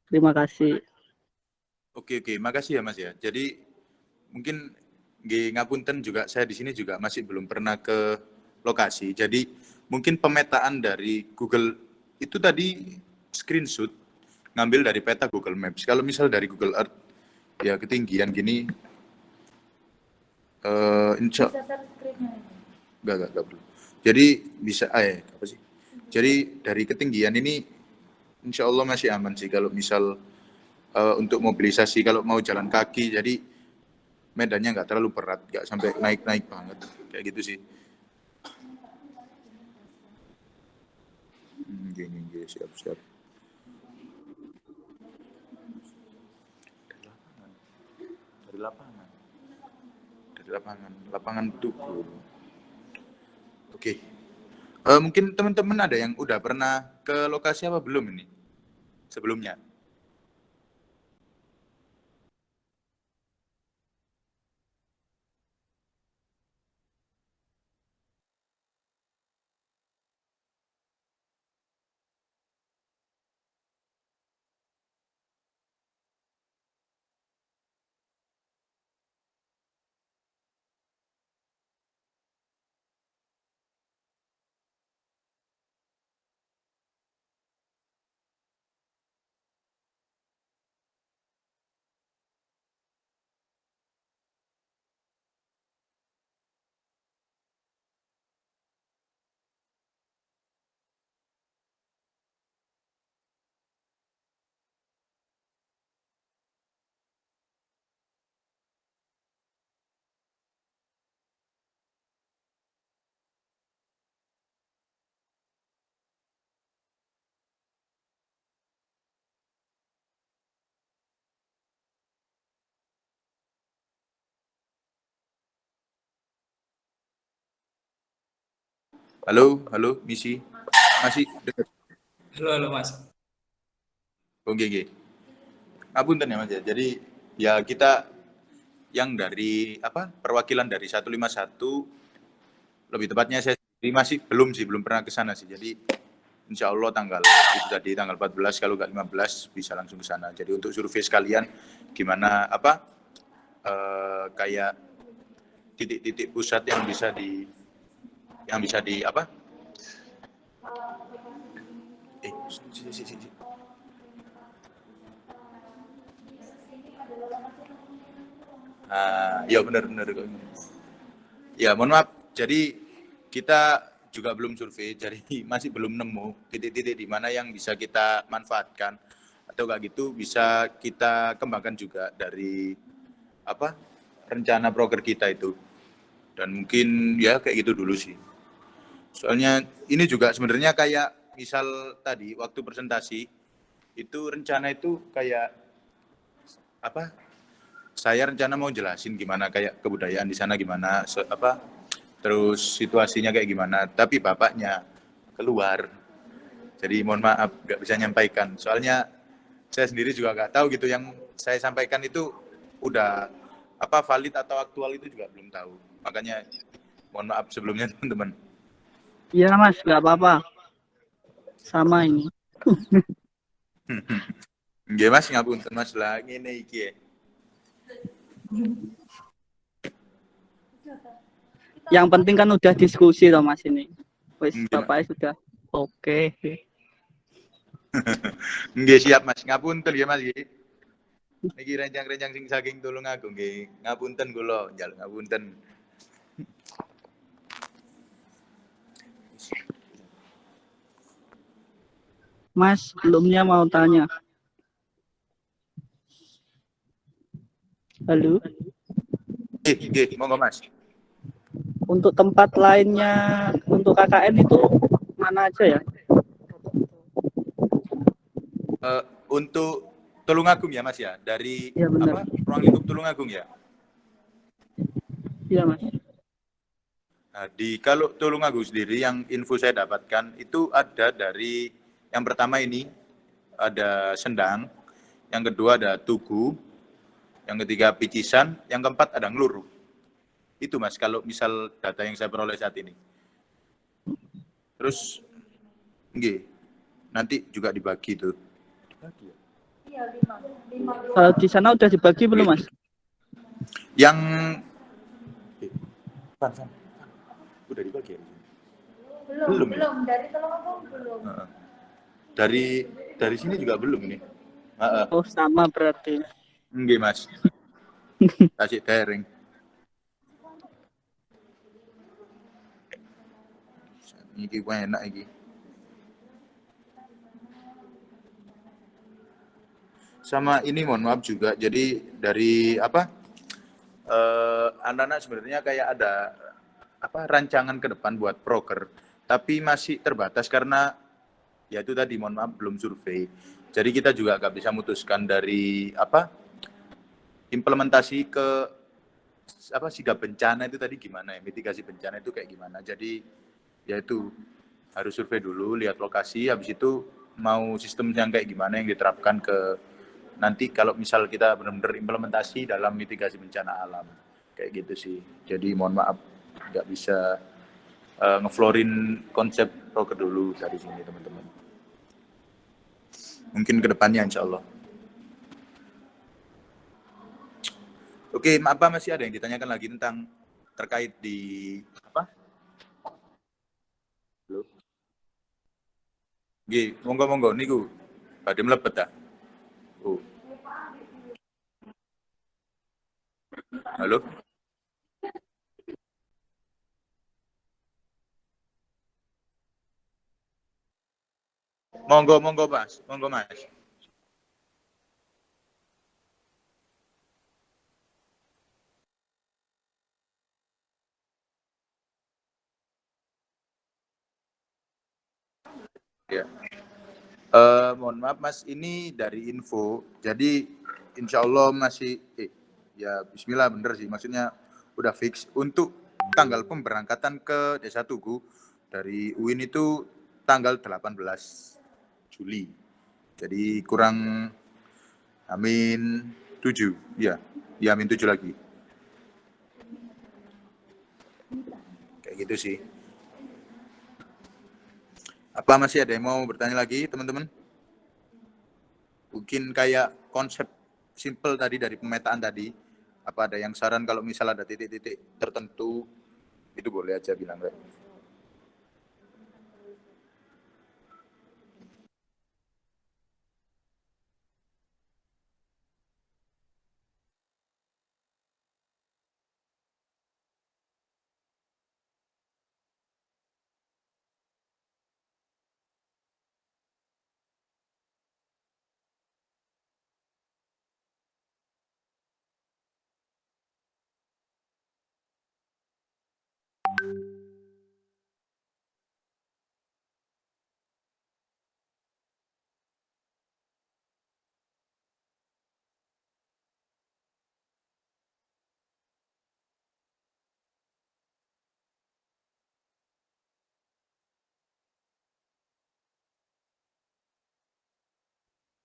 Terima kasih. Oke, makasih ya Mas ya. Jadi mungkin ngapunten juga saya di sini juga masih belum pernah ke lokasi. Jadi mungkin pemetaan dari Google itu tadi screenshot ngambil dari peta Google Maps. Kalau misal dari Google Earth ya ketinggian gini enggak perlu. Jadi bisa apa sih? Jadi dari ketinggian ini insya Allah masih aman sih kalau misal untuk mobilisasi kalau mau jalan kaki, jadi medannya nggak terlalu berat, nggak sampai naik banget kayak gitu sih. Gini, siap. Dari lapangan Tugu. Oke. Mungkin teman-teman ada yang udah pernah ke lokasi apa belum ini sebelumnya? Halo, misi. Masih dekat. Halo Mas. Oke. Ngapunten ya Mas ya. Jadi ya kita yang dari perwakilan dari 151 lebih tepatnya saya masih belum pernah ke sana sih. Jadi insya Allah tanggal 14 kalau nggak 15 bisa langsung ke sana. Jadi untuk survei sekalian gimana kayak titik-titik pusat yang bisa di ya benar kok. Ya mohon maaf. Jadi kita juga belum survei, jadi masih belum nemu titik-titik di mana yang bisa kita manfaatkan atau kayak gitu bisa kita kembangkan juga dari rencana proker kita itu. Dan mungkin ya kayak gitu dulu sih. Soalnya ini juga sebenarnya kayak misal tadi waktu presentasi itu rencana itu kayak saya rencana mau jelasin gimana kayak kebudayaan di sana gimana terus situasinya kayak gimana, tapi bapaknya keluar. Jadi mohon maaf nggak bisa nyampaikan. Soalnya saya sendiri juga nggak tahu gitu yang saya sampaikan itu udah valid atau aktual itu juga belum tahu. Makanya mohon maaf sebelumnya teman-teman. Iya Mas, nggak apa-apa. Sama ini. Nggih Mas, ngapunten Mas lah ngene iki. Yang penting kan udah diskusi toh Mas ini. Wis Nggih, bapaknya sudah oke. Nggih siap Mas. Ngapunten ya Mas nggih. Niki rencang-rencang sing saking Tulungagung nggih. Ngapunten kula, njaluk ngapunten. Mas, sebelumnya mau tanya. Halo. Nggih, monggo Mas. Untuk tempat lainnya untuk KKN itu mana aja ya? Untuk Tulungagung ya Mas ya, dari Ya, benar. ruang lingkup Tulungagung ya. Iya Mas. Nah, kalau Tulungagung sendiri yang info saya dapatkan itu ada dari yang pertama ini ada Sendang, yang kedua ada Tugu, yang ketiga Picisan, yang keempat ada Ngeluru. Itu Mas, kalau misal data yang saya peroleh saat ini. Terus, nggih, nanti juga dibagi tuh. Kalau di sana udah dibagi belum Mas? Yang udah dibagi ya? Belum. Dari Tulungagung belum. Dari sini juga belum ini. Oh, sama berarti. Nggih Mas. Tasik dereng. Iki enak iki. Sama ini mohon maaf juga. Jadi dari anak-anak sebenarnya kayak ada rancangan ke depan buat proker, tapi masih terbatas karena ya itu tadi mohon maaf belum survei. Jadi kita juga nggak bisa memutuskan dari implementasi ke sigap bencana itu tadi gimana ya, mitigasi bencana itu kayak gimana. Jadi ya itu harus survei dulu, lihat lokasi, habis itu mau sistem yang kayak gimana yang diterapkan ke nanti kalau misal kita benar-benar implementasi dalam mitigasi bencana alam kayak gitu sih. Jadi mohon maaf nggak bisa ngeflorin konsep proker dulu dari sini teman-teman. Mungkin kedepannya insya Allah. Oke, apa masih ada yang ditanyakan lagi tentang terkait di apa? Halo. Nggih, monggo niku badhe mlebet ta. Oh. Halo. Monggo Mas, monggo Mas. Ya. Mohon maaf Mas, ini dari info. Jadi insya Allah masih ya Bismillah bener sih. Maksudnya udah fix untuk tanggal pemberangkatan ke Desa Tugu dari UIN itu tanggal 18 Juli. Jadi kurang amin 7. Ya amin 7 lagi. Kayak gitu sih. Apa masih ada yang mau bertanya lagi, teman-teman? Mungkin kayak konsep simple tadi dari pemetaan tadi. Apa ada yang saran kalau misal ada titik-titik tertentu, itu boleh aja bilang.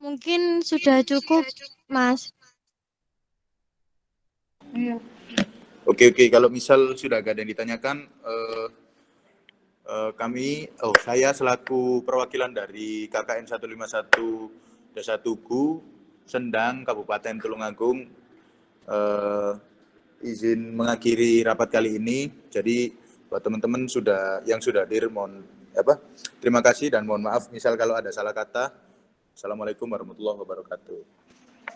Mungkin sudah cukup, Mas. Iya. Oke, kalau misal sudah gak ada yang ditanyakan, saya selaku perwakilan dari KKN 151 Desa Tugu, Sendang, Kabupaten Tulungagung, izin mengakhiri rapat kali ini. Jadi buat teman-teman yang sudah hadir, terima kasih dan mohon maaf misal kalau ada salah kata. Assalamualaikum warahmatullahi wabarakatuh.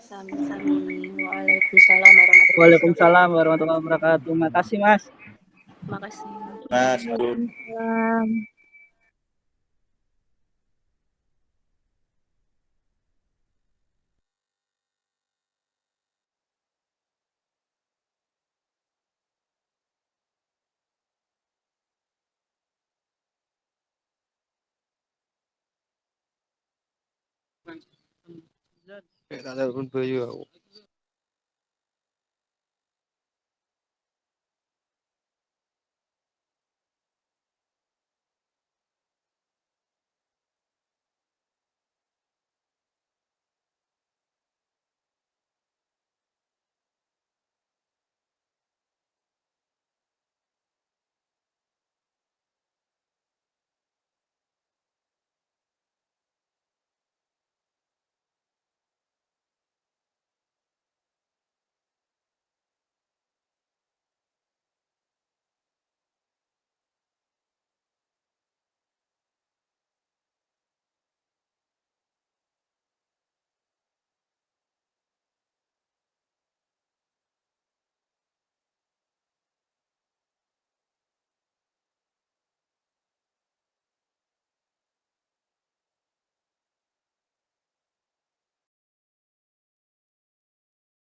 Sami-sami. Waalaikumsalam warahmatullahi wabarakatuh. Waalaikumsalam warahmatullahi wabarakatuh. Makasih Mas. Makasih. Mas, Arun. Waalaikumsalam. Tak ada pun bayu aku.